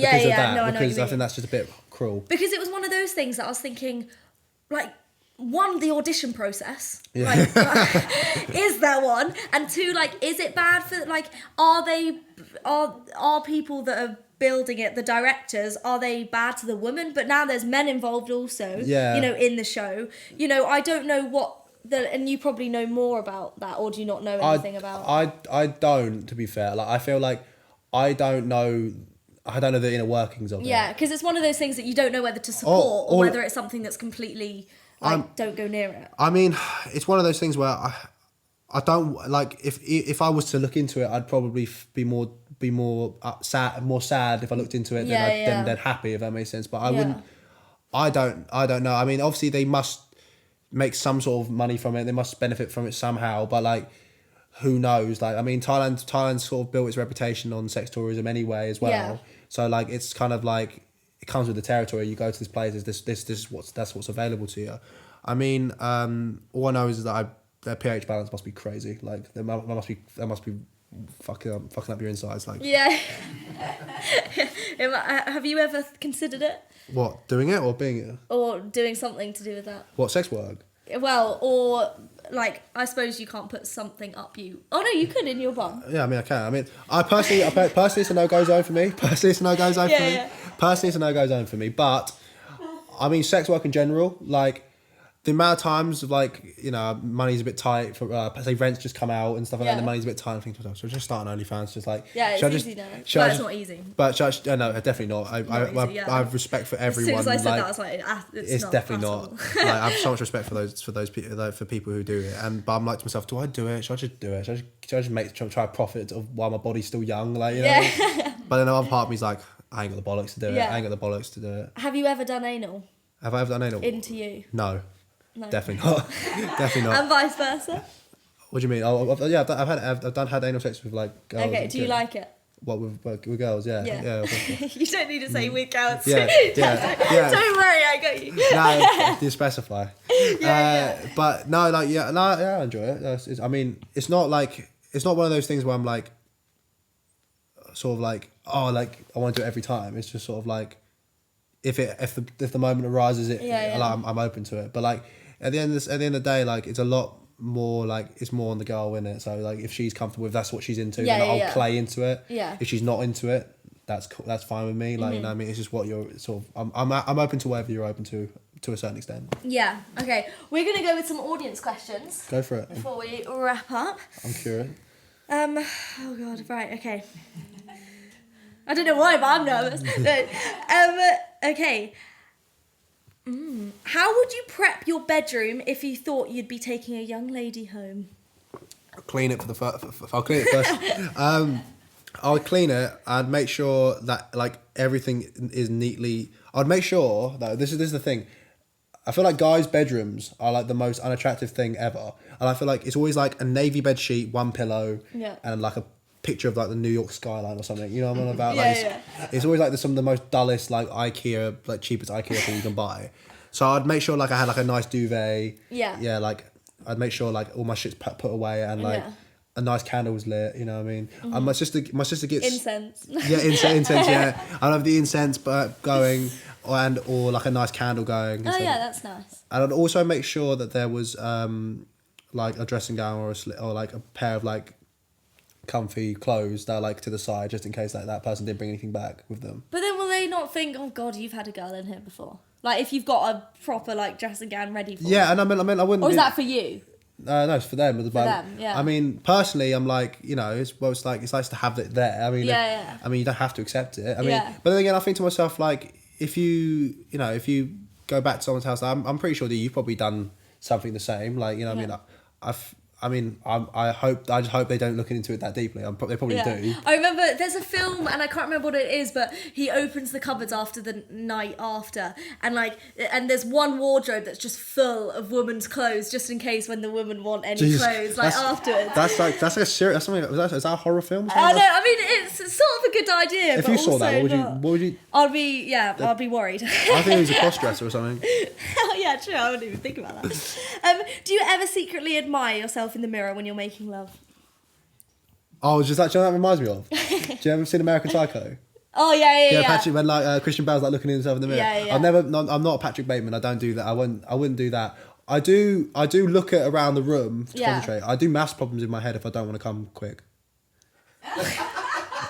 Speaker 2: because I think that's just a bit cruel.
Speaker 1: Because it was one of those things that I was thinking, like, one, the audition process, like, is there one? And two, like, is it bad for, like, are people that are building it, the directors, are they bad to the woman? But now there's men involved also, in the show. I don't know and you probably know more about that, or do you not know anything about?
Speaker 2: I don't, to be fair. Like, I feel like I don't know the inner workings of it.
Speaker 1: Yeah, because it's one of those things that you don't know whether to support or whether it's something that's completely... don't go near it.
Speaker 2: I mean, it's one of those things where I don't like if I was to look into it, I'd probably be more sad if I looked into it than happy, if that makes sense. But I wouldn't. I don't know. I mean, obviously they must make some sort of money from it. They must benefit from it somehow. But like, who knows? Like, I mean, Thailand sort of built its reputation on sex tourism anyway as well. Yeah. So like, it's kind of like it comes with the territory. You go to this place, this what's available to you. I mean, all I know is that their pH balance must be crazy. Like, there must be fucking up your insides. Like,
Speaker 1: yeah. Have you ever considered it?
Speaker 2: What, doing it or being it?
Speaker 1: Or doing something to do with that?
Speaker 2: What, sex work?
Speaker 1: Well, or like, I suppose you can't put something up you. Oh no, you could in your bum.
Speaker 2: Yeah, I mean, I can. I mean, personally, it's a no-go zone for me. Personally, it's a no-go zone for me. Personally, it's a no-go zone for me. But I mean, sex work in general, like, the amount of times, like, you know, money's a bit tight for, say, rent's just come out and stuff like that, and the money's a bit tight, and things like that. So just start an OnlyFans, just like...
Speaker 1: Yeah, it's easy now. But it's not easy.
Speaker 2: But, no, definitely not. I have respect for everyone.
Speaker 1: As soon as I said that, I was like, it's
Speaker 2: definitely not. Like, I have so much respect for those people, for people who do it. But I'm like to myself, do I do it? Should I just do it? Should I just try to profit while my body's still young? Like, you know? Yeah. But then the other part of me's like, I ain't got the bollocks to do it. I ain't got the bollocks to do it.
Speaker 1: Have you ever done anal?
Speaker 2: Have I ever done anal?
Speaker 1: Into you?
Speaker 2: No. Definitely not. Definitely not.
Speaker 1: And vice versa.
Speaker 2: What do you mean? I've had anal sex with like girls.
Speaker 1: Okay, do you like it?
Speaker 2: What, with girls? Yeah.
Speaker 1: You don't need to say with girls.
Speaker 2: Yeah.
Speaker 1: Don't worry, I got you.
Speaker 2: No, you specify. But no, like I enjoy it. I mean, it's not one of those things where I'm like, sort of like, oh, like I want to do it every time. It's just sort of like, if the moment arises, I'm open to it. But like at the end of the day, like it's a lot more like it's more on the girl, isn't it? So like if she's comfortable, if that's what she's into, then I'll play into it. Yeah. If she's not into it, that's cool. That's fine with me. Like, you know what I mean? It's just what you're sort of. I'm open to whatever you're open to a certain extent.
Speaker 1: Yeah. Okay. We're gonna go with some audience questions.
Speaker 2: Go for it.
Speaker 1: Before we wrap up.
Speaker 2: I'm curious.
Speaker 1: Oh God. Right. Okay. I don't know why, but I'm nervous. Okay. How would you prep your bedroom if you thought you'd be taking a young lady home?
Speaker 2: I'll clean it I'll clean it first. I would clean it. I'd make sure that like everything is neatly. I'd make sure that this is the thing. I feel like guys' bedrooms are like the most unattractive thing ever, and I feel like it's always like a navy bed sheet, one pillow, and like a picture of like the New York skyline or something. You know what I'm on about? Like, it's always like some of the most dullest like IKEA, like cheapest IKEA thing you can buy. So I'd make sure like I had like a nice duvet. Yeah. Like I'd make sure like all my shit's put away and like a nice candle was lit. You know what I mean? And my sister gets
Speaker 1: incense.
Speaker 2: Yeah, incense. Yeah, I'd have the incense going or like a nice candle going.
Speaker 1: Oh yeah, that's nice.
Speaker 2: And I'd also make sure that there was like a dressing gown or like a pair of like comfy clothes that are like to the side just in case like that person didn't bring anything back with them.
Speaker 1: But then will they not think, oh God, you've had a girl in here before? Like if you've got a proper like dressing gown ready for
Speaker 2: and I mean I wouldn't.
Speaker 1: Or is that for you?
Speaker 2: No, it's for them.
Speaker 1: Yeah.
Speaker 2: I mean, personally, I'm like, you know, it's nice to have it there. I mean, I mean, you don't have to accept it. I mean, but then again, I think to myself like, if you go back to someone's house, I'm pretty sure that you've probably done something the same. Like, you know, what I mean, I just hope they don't look into it that deeply. They probably do.
Speaker 1: I remember there's a film, and I can't remember what it is, but he opens the cupboards after the night after, and there's one wardrobe that's just full of women's clothes, just in case when the women want any clothes, like afterwards. That's like a serious. That's something. Is that a horror film? I know. I mean, it's sort of a good idea.
Speaker 2: If you saw that, what would you?
Speaker 1: I'd be worried.
Speaker 2: I think he was a cross-dresser or something.
Speaker 1: Oh yeah, true. I wouldn't even think about that. Do you ever secretly admire yourself in the mirror when you're making love?
Speaker 2: Oh, just that. Do you know what that reminds me of? Do you ever seen American Psycho?
Speaker 1: Oh yeah.
Speaker 2: Patrick, when like Christian Bale's like looking at himself in the mirror. Yeah. I'm not a Patrick Bateman. I don't do that. I wouldn't do that. I do look at around the room to concentrate. I do maths problems in my head if I don't want to come quick.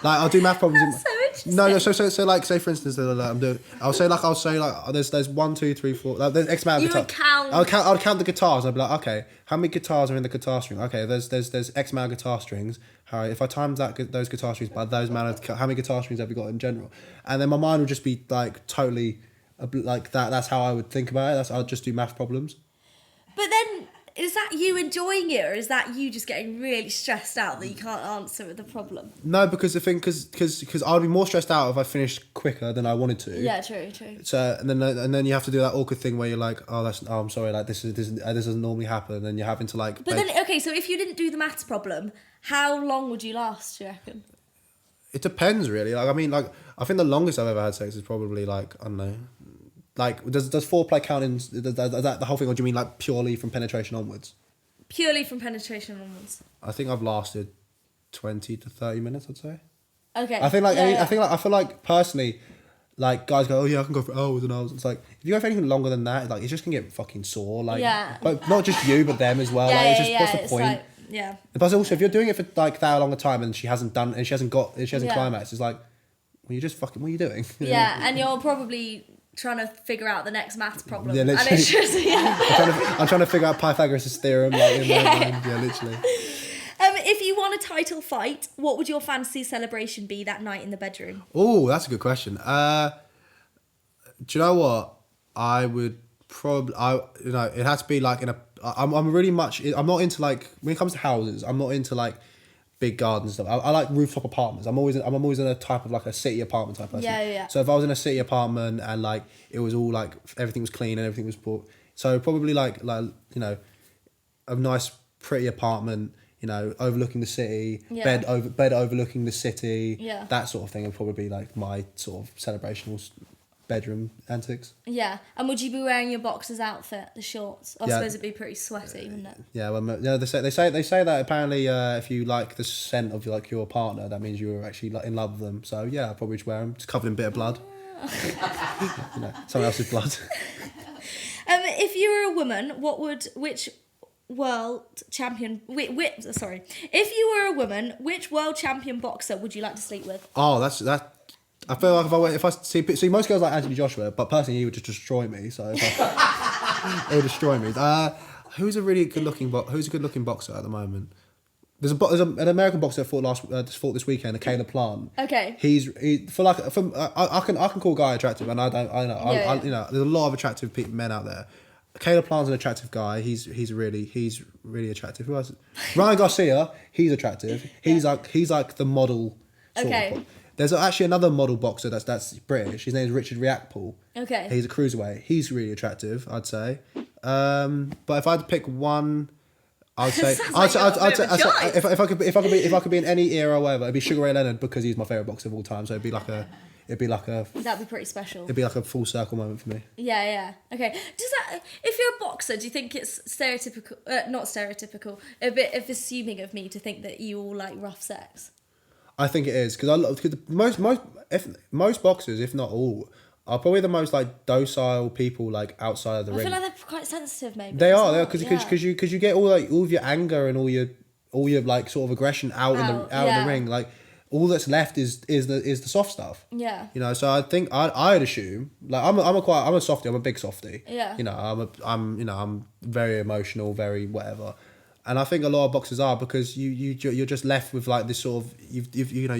Speaker 2: Like I'll do math problems.
Speaker 1: That's so interesting.
Speaker 2: No. So like say for instance, I'll say there's 1, 2, 3, 4. Like, there's X amount of guitars. I'll count the guitars. I'll be like, okay, how many guitars are in the guitar string? Okay, there's X amount of guitar strings. All right, if I times those guitar strings by those amount of how many guitar strings have we got in general? And then my mind will just be like totally like that. That's how I would think about it. I'll just do math problems.
Speaker 1: But then is that you enjoying it, or is that you just getting really stressed out that you can't answer the problem?
Speaker 2: No, because the thing, because I'd be more stressed out if I finished quicker than I wanted to.
Speaker 1: Yeah, true.
Speaker 2: So and then you have to do that awkward thing where you're like, I'm sorry, like this doesn't normally happen, and you're having to like.
Speaker 1: But then, okay, so if you didn't do the maths problem, how long would you last? Do you reckon?
Speaker 2: It depends, really. Like, I mean, like, I think the longest I've ever had sex is probably like, I don't know. Like, does foreplay count in? Is that the whole thing, or do you mean like purely from penetration onwards?
Speaker 1: Purely from penetration onwards.
Speaker 2: I think I've lasted 20 to 30 minutes, I'd say.
Speaker 1: Okay.
Speaker 2: I think like I feel like personally, like guys go, oh yeah, I can go for hours and hours. It's like if you go for anything longer than that, like it's just gonna get fucking sore. Like, but not just you, but them as well. Like, it's just what's the point?
Speaker 1: Like, yeah.
Speaker 2: But also, if you're doing it for like that long a time and she hasn't climaxed, it's like, well, you just fucking, what are you doing?
Speaker 1: Yeah, and you're probably trying to figure out the next maths problem.
Speaker 2: Yeah, literally.
Speaker 1: And it's just,
Speaker 2: I'm trying to figure out Pythagoras' theorem, like in my mind. Yeah, literally.
Speaker 1: If you won a title fight, what would your fantasy celebration be that night in the bedroom?
Speaker 2: Oh, that's a good question. Do you know what? I would probably, it has to be like in a. I'm really much. I'm not into like when it comes to houses. I'm not into like big gardens and stuff. I like rooftop apartments. I'm always in a type of like a city apartment type person.
Speaker 1: Yeah.
Speaker 2: So if I was in a city apartment and like it was all like everything was clean and everything was bought, so probably like a nice pretty apartment, overlooking the city, bed overlooking the city, that sort of thing would probably be like my sort of celebrational bedroom antics.
Speaker 1: Yeah, and would you be wearing your boxer's outfit, the shorts? I suppose it'd be pretty sweaty, wouldn't it?
Speaker 2: Yeah, well, they say that apparently if you like the scent of like your partner, that means you were actually like, in love with them. So yeah, I'd probably just wear them, just covered in a bit of blood. Someone else's blood.
Speaker 1: If you were a woman, which world champion? If you were a woman, which world champion boxer would you like to sleep with?
Speaker 2: Oh, that. I feel like if I see most girls like Anthony Joshua, but personally he would just destroy me. So he would destroy me. Who's a good looking boxer at the moment? There's an American boxer that fought this weekend, Caleb Plant.
Speaker 1: Okay.
Speaker 2: I can call a guy attractive, and I know. There's a lot of attractive men out there. Caleb Plant's an attractive guy. He's really attractive. Who else? Ryan Garcia. He's attractive. He's like the model. Sort of. There's actually another model boxer that's British. His name is Richard Riakporhe.
Speaker 1: Okay.
Speaker 2: He's a cruiserweight. He's really attractive, I'd say. But if I had to pick one, I'd say if I could be in any era or whatever, it'd be Sugar Ray Leonard because he's my favorite boxer of all time. So it'd be like a. That'd be
Speaker 1: pretty special.
Speaker 2: It'd be like a full circle moment for me.
Speaker 1: Yeah. Okay. If you're a boxer, do you think it's stereotypical? Not stereotypical. A bit of assuming of me to think that you all like rough sex.
Speaker 2: I think it is because most boxers, if not all, are probably the most like docile people like outside of the ring.
Speaker 1: I feel like they're quite sensitive, maybe.
Speaker 2: They are because you get all of your anger and all your like sort of aggression out in the ring. Like all that's left is the soft stuff.
Speaker 1: Yeah.
Speaker 2: So I think I'd assume like I'm a softie. I'm a big softie.
Speaker 1: Yeah.
Speaker 2: I'm very emotional, very whatever. And I think a lot of boxers are because you're just left with like this sort of you've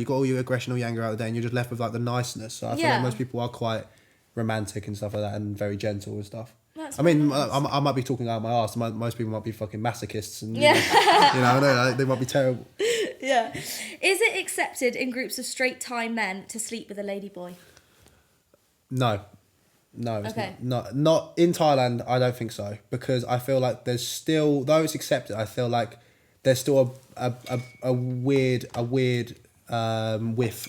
Speaker 2: got all your aggression, all your anger out there, and you're just left with like the niceness. So I feel like most people are quite romantic and stuff like that, and very gentle and stuff.
Speaker 1: That's
Speaker 2: I mean,
Speaker 1: nice.
Speaker 2: I might be talking out of my arse. Most people might be fucking masochists, and I know they might be terrible.
Speaker 1: Yeah. Is it accepted in groups of straight time men to sleep with a ladyboy?
Speaker 2: No, it's not in Thailand. I don't think so because I feel like there's still, though it's accepted, I feel like there's still a weird whiff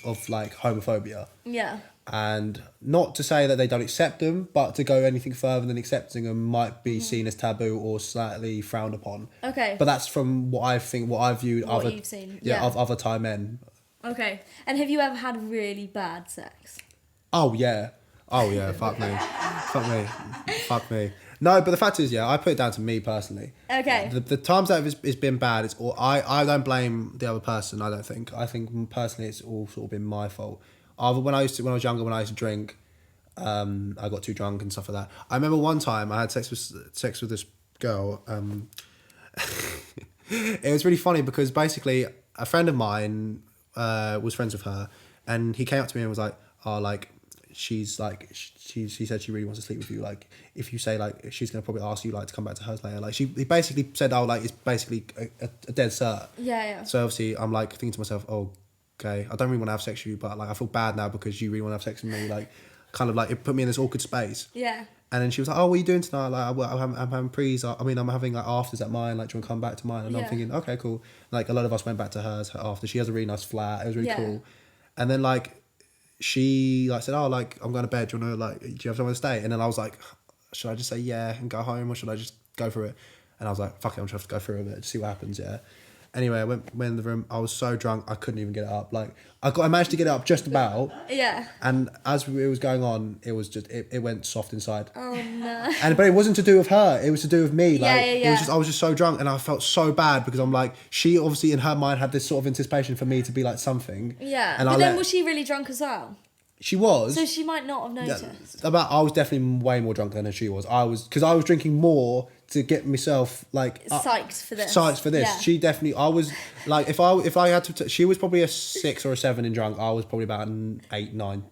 Speaker 2: of like homophobia.
Speaker 1: Yeah.
Speaker 2: And not to say that they don't accept them, but to go anything further than accepting them might be seen as taboo or slightly frowned upon.
Speaker 1: Okay.
Speaker 2: But that's from what I've viewed
Speaker 1: you've seen.
Speaker 2: of other Thai men.
Speaker 1: Okay. And have you ever had really bad sex?
Speaker 2: Oh yeah, fuck me. No, but the fact is, I put it down to me personally.
Speaker 1: Okay.
Speaker 2: The times that it's been bad, it's all I don't blame the other person. I don't think. I think personally, it's all sort of been my fault. Either when I was younger, when I used to drink, I got too drunk and stuff like that. I remember one time I had sex with this girl. It was really funny because basically a friend of mine was friends with her, and he came up to me and was like, "Oh, like." she's like she said she really wants to sleep with you. Like if you say like she's gonna probably ask you like to come back to hers later. Like he basically said, oh, like it's basically a dead cert.
Speaker 1: Yeah.
Speaker 2: So obviously I'm like thinking to myself, oh, okay, I don't really want to have sex with you, but like I feel bad now because you really want to have sex with me. Like kind of like it put me in this awkward space.
Speaker 1: Yeah.
Speaker 2: And then she was like, oh, what are you doing tonight? Like I'm having pre's. I'm having like afters at mine. Like do you want to come back to mine? And I'm thinking, okay, cool. Like a lot of us went back to hers after. She has a really nice flat. It was really cool. And then like she like said, oh, like I'm going to bed. Do you want to like do you have somewhere to stay? And then I was like, should I just say yeah and go home, or should I just go for it? And I was like, fuck it, I'm just have to go through it, see what happens. Yeah. Anyway, I went in the room. I was so drunk, I couldn't even get it up. Like I managed to get it up just about.
Speaker 1: Yeah.
Speaker 2: And as it was going on, it was just it went soft inside.
Speaker 1: Oh no.
Speaker 2: But it wasn't to do with her. It was to do with me. Like
Speaker 1: yeah.
Speaker 2: it was just I was just so drunk, and I felt so bad because I'm like, she obviously in her mind had this sort of anticipation for me to be like something.
Speaker 1: Yeah.
Speaker 2: And
Speaker 1: but then was she really drunk as well?
Speaker 2: She was.
Speaker 1: So she might not have noticed.
Speaker 2: I was definitely way more drunk than she was. Because I was drinking more to get myself like
Speaker 1: psyched for this.
Speaker 2: Yeah. She definitely. I was like, if I had to, she was probably a 6 or a 7 in drunk. I was probably about an 8, 9.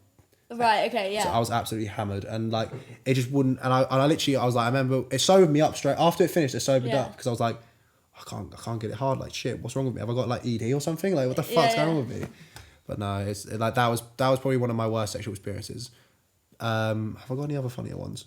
Speaker 1: Right. Okay. Yeah.
Speaker 2: So I was absolutely hammered, and like it just wouldn't. And I literally, I was like, I remember it sobered me up straight after it finished. It sobered up because I was like, I can't get it hard. Like shit, what's wrong with me? Have I got like ED or something? Like what the fuck's going on with me? But no, it's like that was probably one of my worst sexual experiences. Have I got any other funnier ones?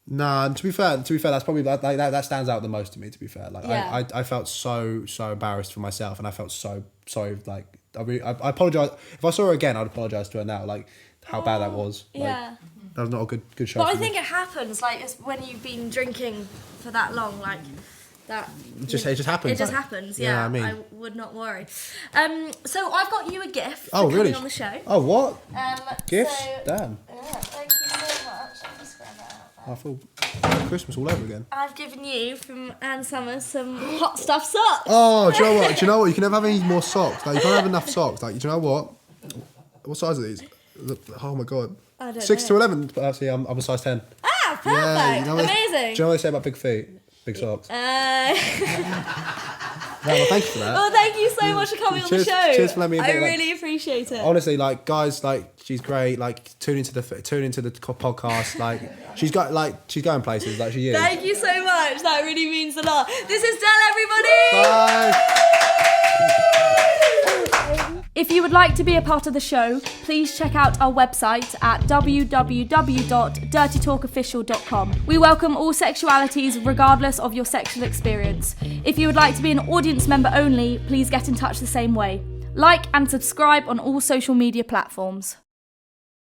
Speaker 2: Nah, and to be fair, that's probably like that stands out the most to me. To be fair, like I felt so embarrassed for myself, and I felt so sorry. Like I apologize if I saw her again. I'd apologize to her now. Like how bad that was. Like, that was not a good show.
Speaker 1: But I think it happens. Like it's when you've been drinking for that long. Like. It just happens. It just happens. Yeah, I mean, I would not worry. So I've got you a gift.
Speaker 2: Oh,
Speaker 1: for
Speaker 2: really?
Speaker 1: Coming on the show.
Speaker 2: Oh, what? Gifts?
Speaker 1: So,
Speaker 2: Damn.
Speaker 1: Yeah, thank you so much. I'll just grab that out.
Speaker 2: I feel Christmas all over again.
Speaker 1: I've given you from Anne Summers some hot stuff socks.
Speaker 2: Oh, do you know what? You can never have any more socks. Like you can't have enough socks. Like do you know what? What size are these? Oh my god.
Speaker 1: I don't
Speaker 2: 6
Speaker 1: know.
Speaker 2: to 11. Actually, I'm a size 10.
Speaker 1: Ah, perfect.
Speaker 2: Yeah,
Speaker 1: Amazing.
Speaker 2: Do you know what they say about big feet? Big socks. Well, thank you for that.
Speaker 1: Well, thank you so much for coming on the show.
Speaker 2: Cheers for letting me.
Speaker 1: I really appreciate it.
Speaker 2: Honestly, like guys, like she's great. Like tune into the podcast. Like she's going places. Like she is.
Speaker 1: Thank you so much. That really means a lot. This is Del, everybody.
Speaker 2: Bye.
Speaker 1: If you would like to be a part of the show, please check out our website at www.dirtytalkofficial.com. We welcome all sexualities regardless of your sexual experience. If you would like to be an audience member only, please get in touch the same way. Like and subscribe on all social media platforms.